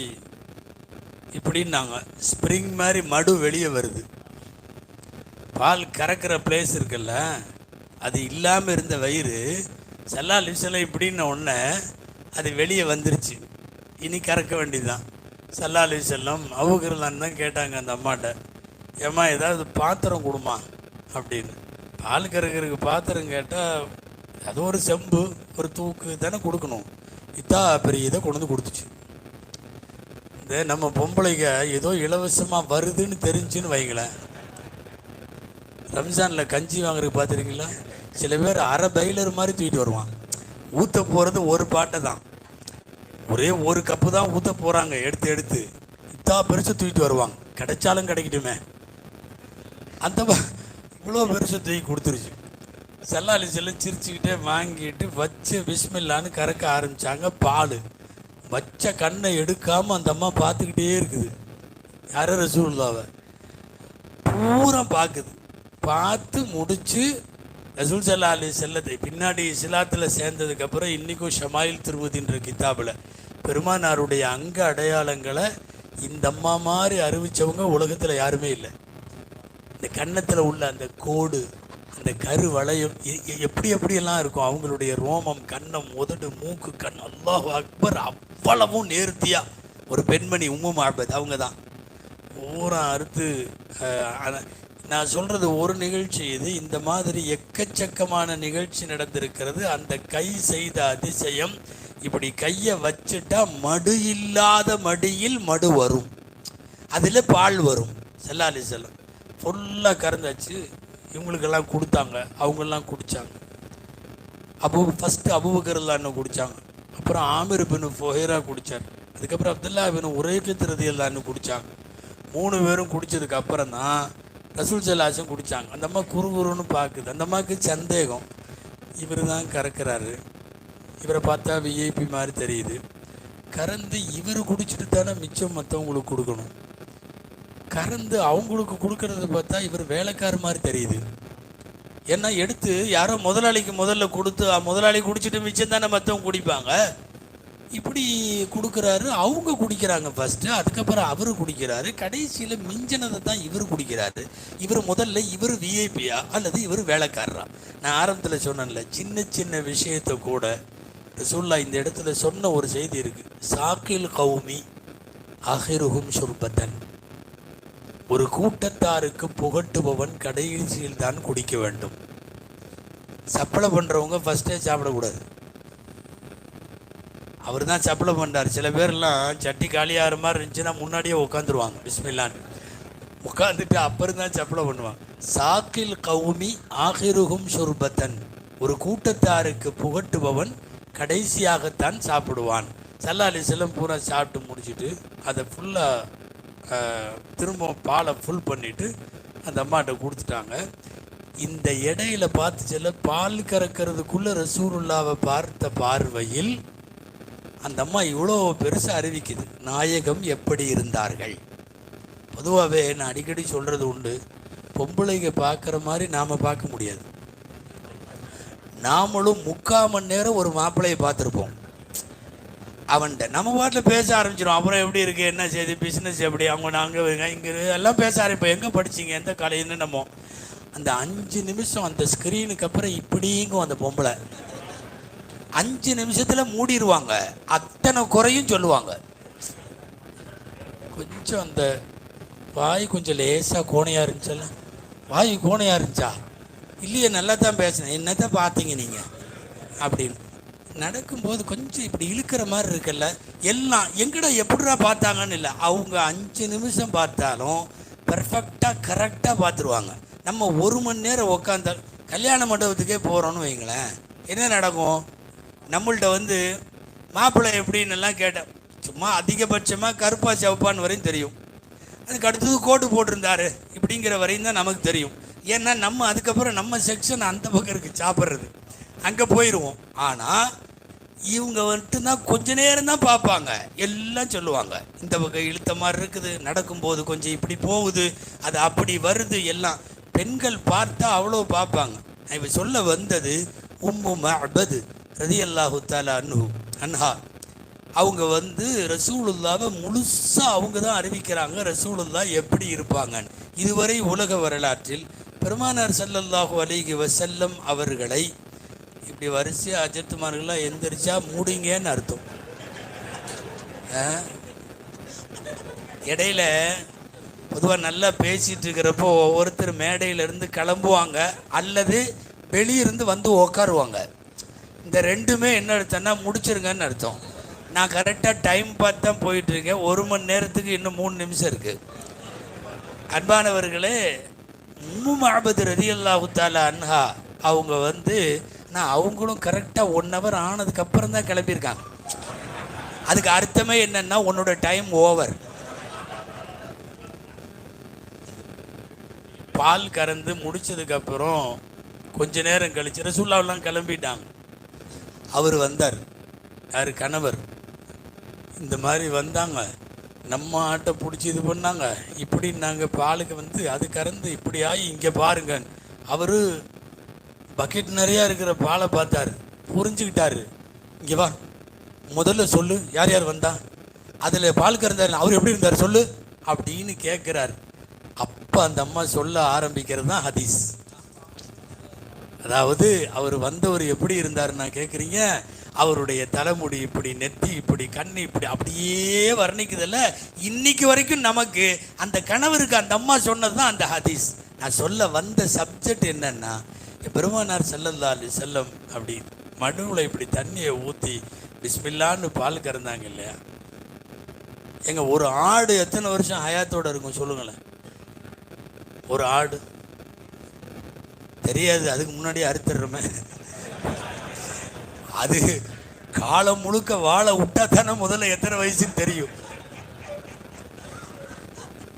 இப்படின்னாங்க. ஸ்ப்ரிங் மாதிரி மடு வெளியே வருது. பால் கறக்கிற பிளேஸ் இருக்குல்ல, அது இல்லாமல் இருந்த வயிறு ஸல்லல்லாஹு அலைஹி வஸல்லம் இப்படின்ன உடனே அது வெளியே வந்துருச்சு. இனி கறக்க வேண்டியதுதான். ஸல்லல்லாஹு அலைஹி வஸல்லம் அவுகிறலான்னு தான் கேட்டாங்க அந்த அம்மாட்ட, ஏம்மா ஏதாவது பாத்திரம் கொடுமா அப்படின்னு. பால் கறக்கிறதுக்கு பாத்திரம் கேட்டால் அது ஒரு செம்பு, ஒரு தூக்கு தானே கொடுக்கணும். இத்தா பெரிய இதை கொண்டு வந்து கொடுத்துச்சு. இந்த நம்ம பொம்பளைங்க ஏதோ இலவசமாக வருதுன்னு தெரிஞ்சுன்னு வைங்களேன். ரம்ஜானில் கஞ்சி வாங்குறதுக்கு பார்த்துருக்கீங்களா? சில பேர் அரை பைலர் மாதிரி தூக்கிட்டு வருவான். ஊற்ற போகிறது ஒரு பாட்டை தான், ஒரே ஒரு கப்பு தான் ஊற்ற போகிறாங்க. எடுத்து இத்தா பெருசு தூக்கிட்டு வருவாங்க. கிடைச்சாலும் கிடைக்கட்டுமே, அந்த இவ்வளோ பெருசை தூக்கி கொடுத்துருச்சு. ஸல்லல்லாஹு அலைஹி வஸல்லம் சிரிச்சுக்கிட்டே வாங்கிட்டு வச்சு பிஸ்மில்லான்னு கறக்க ஆரம்பித்தாங்க. பால் வச்ச கண்ணை எடுக்காமல் அந்த அம்மா பார்த்துக்கிட்டே இருக்குது. யார ரசூலுல்லாவை பூரா பார்க்குது. பார்த்து முடித்து ரசூல் ஸல்லல்லாஹு அலைஹி வஸல்லத்தை பின்னாடி இஸ்லாத்தில் சேர்ந்ததுக்கப்புறம் இன்றைக்கும் ஷமாயில் திருமதின்ற கிதாபில் பெருமானாருடைய அங்க அடையாளங்களை இந்த அம்மா மாதிரி அறிவித்தவங்க உலகத்தில் யாருமே இல்லை. இந்த கன்னத்தில் உள்ள அந்த கோடு, அந்த கரு வளையம் எப்படியெல்லாம் இருக்கும், அவங்களுடைய ரோமம், கன்னம், உதடு, மூக்கு, கண், அல்லாஹ் அக்பர், அவ்வளவும் நேர்த்தியாக ஒரு பெண்மணி உம்மு மஅபத் அவங்க தான் பூரா அறுத்து. நான் சொல்கிறது ஒரு நிகழ்ச்சி இது, இந்த மாதிரி எக்கச்சக்கமான நிகழ்ச்சி நடந்திருக்கிறது. அந்த கை செய்த அதிசயம், இப்படி கையை வச்சுட்டா மடு இல்லாத மடியில் மடு வரும், அதில் பால் வரும். ஸல்லல்லாஹு அலைஹி வஸல்லம் ஃபுல்லாக கறந்தாச்சு. இவங்களுக்கெல்லாம் கொடுத்தாங்க, அவங்கெல்லாம் குடித்தாங்க. ஃபஸ்ட்டு அபூபக்கர் ரலியல்லாஹு குடித்தாங்க, அப்புறம் ஆமிர் பின் ஃபுஹைரா குடித்தார், அதுக்கப்புறம் அப்துல்லா பின் உரைக்கத் ரலியல்லாஹு குடித்தாங்க. 3 பேரும் குடித்ததுக்கு அப்புறம் தான் ரசூல் ஸல்லல்லாஹு அலைஹி வஸல்லம் குடித்தாங்க. அந்த அம்மா குறுகுறுன்னு பார்க்குது. அந்த அம்மாவுக்கு சந்தேகம், இவர் தான் கறக்கிறாரு, இவரை பார்த்தா விஐபி மாதிரி தெரியுது, கறந்து இவர் குடிச்சிட்டு தானே மிச்சம் மற்றவங்களுக்கு கொடுக்கணும், கறந்து அவங்களுக்கு கொடுக்கறத பார்த்தா இவர் வேலைக்கார மாதிரி தெரியுது. ஏன்னா எடுத்து யாரோ முதலாளிக்கு முதல்ல கொடுத்து முதலாளி குடிச்சிட்டு மிச்சம் தானே மற்றவங்க குடிப்பாங்க, இப்படி கொடுக்குறாரு. அவங்க குடிக்கிறாங்க ஃபஸ்ட்டு, அதுக்கப்புறம் அவர் குடிக்கிறாரு, கடைசியில் மிஞ்சினதை தான் இவர் குடிக்கிறாரு. இவர் முதல்ல இவர் விஐபியா அல்லது இவர் வேலைக்காரரா? நான் ஆரம்பத்தில் சொன்னேன்ல, சின்ன சின்ன விஷயத்தை கூட ரசூலுல்லாஹ் இந்த இடத்துல சொன்ன ஒரு செய்தி இருக்குது. சாக்கில் கௌமி ஆஹிருஹும் ஷுர்பத்தன், ஒரு கூட்டத்தாருக்கு புகட்டுபவன் கடைசியில் தான் குடிக்க வேண்டும். சப்ளை பண்ணுறவங்க ஃபஸ்ட்டே சாப்பிடக்கூடாது. அவர் தான் சப்ளை பண்ணுறார். சில பேர்லாம் சட்டி காலியாகிற மாதிரி இருந்துச்சுன்னா முன்னாடியே உட்காந்துருவாங்க, பிஸ்மில்லான்னு உட்காந்துட்டு அப்புறம் தான் சப்ளை பண்ணுவாங்க. சாக்கில் கௌமி ஆஹிருஹும் ஷுர்பத்தன், ஒரு கூட்டத்தாருக்கு புகட்டுபவன் கடைசியாகத்தான் சாப்பிடுவான். ஸல்லல்லாஹு அலைஹி வஸல்லம் பூரா சாப்பிட்டு முடிச்சுட்டு அதை ஃபுல்லாக திரும்ப பாலை ஃபுல் பண்ணிவிட்டு அந்த அம்மாட்ட கொடுத்துட்டாங்க. இந்த இடையில பார்த்து செல்ல பால் கறக்கிறதுக்குள்ளே ரசூலுல்லாவை பார்த்த பார்வையில் அந்த அம்மா இவ்வளோ பெருசாக அறிவிக்குது, நாயகம் எப்படி இருந்தார்கள். பொதுவாகவே நான் அடிக்கடி சொல்கிறது உண்டு, பொம்பளைங்க பார்க்குற மாதிரி நாம் பார்க்க முடியாது. நாமளும் 3/4 மணி நேரம் ஒரு மாப்பிள்ளையை பார்த்துருப்போம். அவன்கிட்ட நம்ம பாட்டில் பேச ஆரம்பிச்சிடும். அப்புறம் எப்படி இருக்குது, என்ன செய்யுது, பிஸ்னஸ் எப்படி, அவங்க நாங்கள் இங்கே எல்லாம் பேச ஆரம்பிப்போம். எங்கே படிச்சிங்க, எந்த காலேஜ்னு. நம்ம அந்த 5 நிமிஷம் அந்த ஸ்க்ரீனுக்கு அப்புறம் இப்படிங்கும் அந்த பொம்பளை 5 நிமிஷத்தில் மூடிடுவாங்க. அத்தனை குறையும் சொல்லுவாங்க. கொஞ்சம் அந்த வாய் கொஞ்சம் லேசாக கோணையாக இருந்துச்சல்ல, வாய் கோணையாக இருந்துச்சா, இல்லையே நல்லா தான் பேசினேன், என்னதான் பார்த்தீங்க நீங்கள் அப்படின்னு நடக்கும்போது கொஞ்சம் இப்படி இழுக்கிற மாதிரி இருக்குல்ல. எல்லாம் எங்கடா எப்படிடா பார்த்தாங்கன்னு இல்லை, அவங்க 5 நிமிஷம் பார்த்தாலும் பர்ஃபெக்டாக கரெக்டாக பார்த்துருவாங்க. நம்ம 1 மணி நேரம் உட்காந்த கல்யாண மண்டபத்துக்கே போகிறோன்னு வைங்களேன், என்ன நடக்கும், நம்மள்கிட்ட மாப்பிள்ளை எப்படின்னு எல்லாம் கேட்டேன். சும்மா அதிகபட்சமாக கருப்பா சிவப்பான்னு வரையும் தெரியும், அதுக்கு அடுத்தது கோட்டு போட்டிருந்தாரு இப்படிங்கிற வரையும் தான் நமக்கு தெரியும். ஏன்னா நம்ம அதுக்கப்புறம் நம்ம செக்ஷன் அந்த பக்கம் இருக்குது சாப்பிட்றது, அங்கே போயிடுவோம். ஆனால் இவங்க தான் கொஞ்ச நேரம் தான் பார்ப்பாங்க, எல்லாம் சொல்லுவாங்க. இந்த பக்கம் இழுத்த மாதிரி இருக்குது, நடக்கும்போது கொஞ்சம் இப்படி போகுது, அது அப்படி வருது, எல்லாம் பெண்கள் பார்த்தா அவ்வளோ பார்ப்பாங்க. இவ சொல்ல வந்தது உம்மு மஅபத் ரலியல்லாஹு தஆலா அன்ஹா. அவங்க ரசூலுல்லாவை முழுசாக அவங்க தான் அறிவிக்கிறாங்க ரசூலுல்லாஹ் எப்படி இருப்பாங்கன்னு. இதுவரை உலக வரலாற்றில் பெருமானார் ஸல்லல்லாஹு அலைஹி வஸல்லம் அவர்களை இப்படி வரிசையாக அஜத்துமார்கள்லாம் எந்திரிச்சா மூடிங்கன்னு அர்த்தம். இடையில பொதுவாக நல்லா பேசிகிட்டு இருக்கிறப்போ ஒவ்வொருத்தர் மேடையிலேருந்து கிளம்புவாங்க அல்லது வெளியிருந்து உக்காருவாங்க. இந்த ரெண்டுமே என்ன அர்த்தம்னா முடிச்சிருங்கன்னு அர்த்தம். நான் கரெக்டாக டைம் பார்த்து தான் போயிட்டுருக்கேன். 1 மணி நேரத்துக்கு இன்னும் 3 நிமிஷம் இருக்குது. அன்பானவர்களே, உம்மு மஅபத் ரலியல்லாஹு தஆலா அன்ஹா அவங்க நான் அவங்களும் கரெக்டாக 1 ஹவர் ஆனதுக்கப்புறம் தான் கிளம்பியிருக்காங்க. அதுக்கு அர்த்தமே என்னென்னா உன்னோட டைம் ஓவர். பால் கறந்து முடிச்சதுக்கப்புறம் கொஞ்ச நேரம் கழிச்சு ரசூலுல்லாஹ்லாம் கிளம்பிட்டாங்க. அவர் வந்தார், யார், கணவர். இந்த மாதிரி வந்தாங்க, நம்ம ஆட்டை பிடிச்சி இது பண்ணாங்க, இப்படி நாங்கள் பாலுக்கு வந்து அது கறந்து இப்படி ஆகி இங்கே பாருங்க. அவர் பக்கெட் நிறையா இருக்கிற பாலை பார்த்தாரு, புரிஞ்சுக்கிட்டாரு. இங்கே வா, முதல்ல சொல்லு யார் யார் வந்தா, அதில் பால் கறந்தார், அவர் எப்படி இருந்தார் சொல்லு அப்படின்னு கேட்குறாரு. அப்போ அந்த அம்மா சொல்ல ஆரம்பிக்கிறது தான் ஹதீஸ். அதாவது அவர் வந்தவர் எப்படி இருந்தாருன்னா கேட்குறீங்க, அவருடைய தலைமுடி இப்படி, நெத்தி இப்படி, கண்ணு இப்படி, அப்படியே வர்ணிக்குதில்ல. இன்னைக்கு வரைக்கும் நமக்கு அந்த கணவருக்கு அந்த அம்மா சொன்னது தான் அந்த ஹதீஸ். நான் சொல்ல வந்த சப்ஜெக்ட் என்னன்னா, பெருமானார் ஸல்லல்லாஹு அலைஹி வஸல்லம் அப்படி மடுவில் இப்படி தண்ணியை ஊற்றி பிஸ்மில்லான்னு பால் கறந்தாங்க இல்லையா. எங்க ஒரு ஆடு எத்தனை வருஷம் ஹயாத்தோடு இருக்கும் சொல்லுங்களேன்? ஒரு ஆடு தெரியாது, அதுக்கு முன்னாடியே அறுத்துடுறோமே. அது காலம் முழுக்க வாழை விட்டா தானே முதல்ல எத்தனை வயசுன்னு தெரியும்.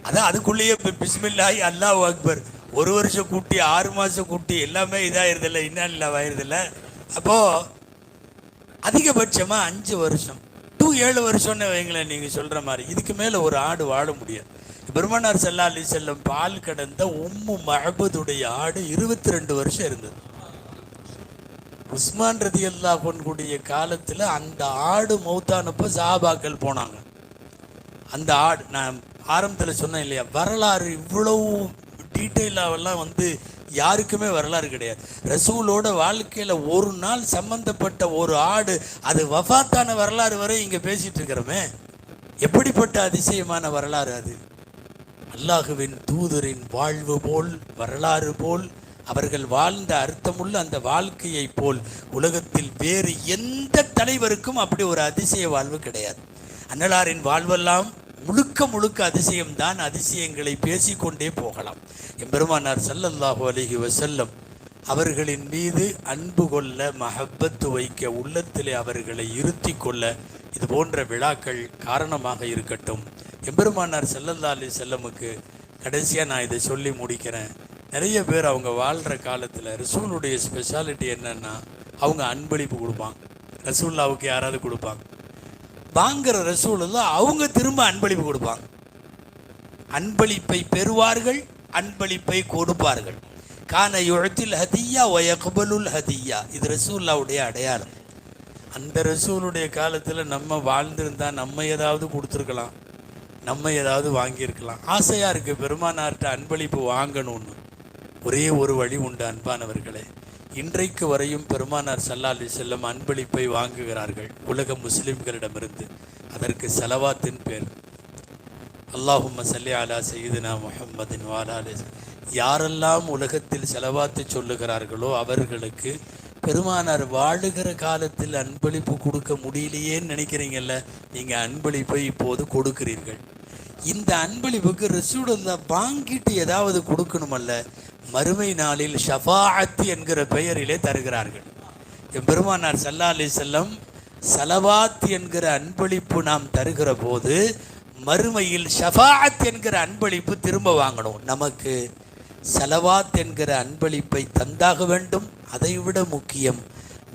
அதான் அதுக்குள்ளேயே பிஸ்மில்லாஹி அல்லாஹு அக்பர், ஒரு வருஷம் கூட்டி 6 மாதம் கூட்டி எல்லாமே இதாயிருதில்ல, இன்னும் இல்லை ஆயிருதில்ல. அப்போது அதிகபட்சமாக 5 வருஷம் டு 7 வருஷம்னு வைங்களேன். நீங்கள் சொல்கிற மாதிரி இதுக்கு மேலே ஒரு ஆடு வாழ முடியாது. பெருமானார் ஸல்லல்லாஹு அலைஹி வஸல்லம் பால் கடந்த உம்மு மஅபதுடைய ஆடு 22 வருஷம் இருந்தது. உஸ்மான் ரலியல்லாஹு அன்ஹுடைய காலத்தில் அந்த ஆடு மௌத்தானப்போ சஹாபாக்கள் போனாங்க. அந்த ஆடு நான் ஆரம்பத்தில் சொன்னேன் இல்லையா, வரலாறு இவ்வளவு டீட்டெயிலாவெல்லாம் வந்து யாருக்குமே வரலாறு கிடையாது. ரசூலோட வாழ்க்கையில் ஒரு நாள் சம்பந்தப்பட்ட ஒரு ஆடு, அது வஃபாத்தான வரலாறு வரை இங்கே பேசிட்டு இருக்கிறோமே. எப்படிப்பட்ட அதிசயமான வரலாறு அது! அல்லாஹுவின் தூதரின் வாழ்வு போல், வரலாறு போல், அவர்கள் வாழ்ந்த அர்த்தமுள்ள அந்த வாழ்க்கையை போல் உலகத்தில் வேறு எந்த தலைவருக்கும் அப்படி ஒரு அதிசய வாழ்வு கிடையாது. அன்னலாரின் வாழ்வெல்லாம் முழுக்க முழுக்க அதிசயம்தான். அதிசயங்களை பேசிக்கொண்டே போகலாம். எம்பெருமானார் ஸல்லல்லாஹு அலைஹி வஸல்லம் அவர்களின் மீது அன்பு கொள்ள, மஹப்பத்து வைக்க, உள்ளத்திலே அவர்களை இருத்தி கொள்ள இது போன்ற விழாக்கள் காரணமாக இருக்கட்டும். எம்பெருமானார் ஸல்லல்லாஹு அலைஹி வஸல்லமுக்கு கடைசியாக நான் இதை சொல்லி முடிக்கிறேன். நிறைய பேர் அவங்க வாழ்கிற காலத்தில் ரசூலுடைய ஸ்பெஷாலிட்டி என்னன்னா, அவங்க அன்பளிப்பு கொடுப்பாங்க. ரசூல்லாவுக்கு யாராவது கொடுப்பாங்க, வாங்குற ரசூலுல்லாஹ் அவங்க திரும்ப அன்பளிப்பு கொடுப்பாங்க. அன்பளிப்பை பெறுவார்கள், அன்பளிப்பை கொடுப்பார்கள். கான யுஅத்தில் ஹதியா வ யக்பலுல் ஹதியா, இது ரசூலுல்லாஹ்வுடைய அடையாளம். அந்த ரசூலுடைய காலத்தில் நம்ம வாழ்ந்திருந்தால் நம்ம ஏதாவது கொடுத்துருக்கலாம், நம்ம ஏதாவது வாங்கியிருக்கலாம். ஆசையாக இருக்குது பெருமானார்கிட்ட அன்பளிப்பு வாங்கணும்னு. ஒரே ஒரு வழி உண்டு அன்பானவர்களே. இன்றைக்கு வரையும் பெருமானார் ஸல்லல்லாஹு அலைஹி வஸல்லம் அன்பளிப்பை வாங்குகிறார்கள் உலக முஸ்லிம்களிடமிருந்து. அதற்கு ஸலவாத்தின் பேர். அல்லாஹும்ம ஸல்லி அலா சய்யிதினா முஹம்மதின் வ அலா ஆலிஹி. யாரெல்லாம் உலகத்தில் ஸலவாத்து சொல்லுகிறார்களோ அவர்களுக்கு பெருமானார் வாழுகிற காலத்தில் அன்பளிப்பு கொடுக்க முடியலையேன்னு நினைக்கிறீங்கல்ல, நீங்கள் அன்பளிப்பை இப்போது கொடுக்கிறீர்கள். இந்த அன்பளிப்புக்கு ரசூலுல்லாஹ் வாங்கிட்டு ஏதாவது கொடுக்கணுமல்ல, மறுமை நாளில் ஷஃபாஅத் என்கிற பெயரிலே தருகிறார்கள். பெருமானார் ஸல்லல்லாஹு அலைஹி வஸல்லம் ஸலவாத் என்கிற அன்பளிப்பு நாம் தருகிற போது மறுமையில் ஷஃபாஅத் என்கிற அன்பளிப்பு திரும்ப வாங்கணும். நமக்கு ஸலவாத் என்கிற அன்பளிப்பை தந்தாக வேண்டும். அதைவிட முக்கியம்,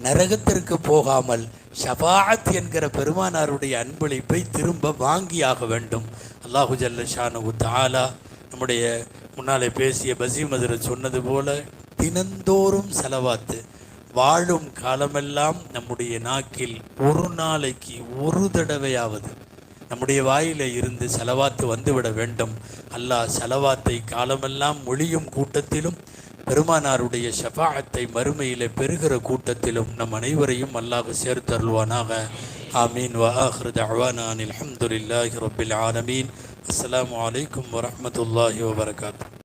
நரகத்திற்கு போகாமல் ஷஃபாஅத் என்கிற பெருமானாருடைய அன்பளிப்பை திரும்ப வாங்கியாக வேண்டும். அல்லாஹு ஜல்ல ஷானஹு தஆலா நம்முடைய முன்னாலே பேசிய பஸீம் ஹஜ்ரத் சொன்னது போல தினந்தோறும் ஸலவாத்து வாழும் காலமெல்லாம் நம்முடைய நாக்கில் ஒரு நாளைக்கு ஒரு தடவையாவது நம்முடைய வாயில இருந்து ஸலவாத்து வந்துவிட வேண்டும். அல்லாஹ் ஸலவாத்தை காலமெல்லாம் மொழியும் கூட்டத்திலும் பெருமானாருடைய ஷஃபாஅத்தை மறுமையிலே பெறுகிற கூட்டத்திலும் நம் அனைவரையும் அல்லாஹ் சேர்த்தருள்வானாக. ஆமீன். வ ஆகிரு தஅவானா அனில் ஹம்துலில்லாஹி ரப்பில் ஆலமீன். அஸ்ஸலாமு அலைக்கும் வரஹ்மத்துல்லாஹி வபரகாத்துஹு.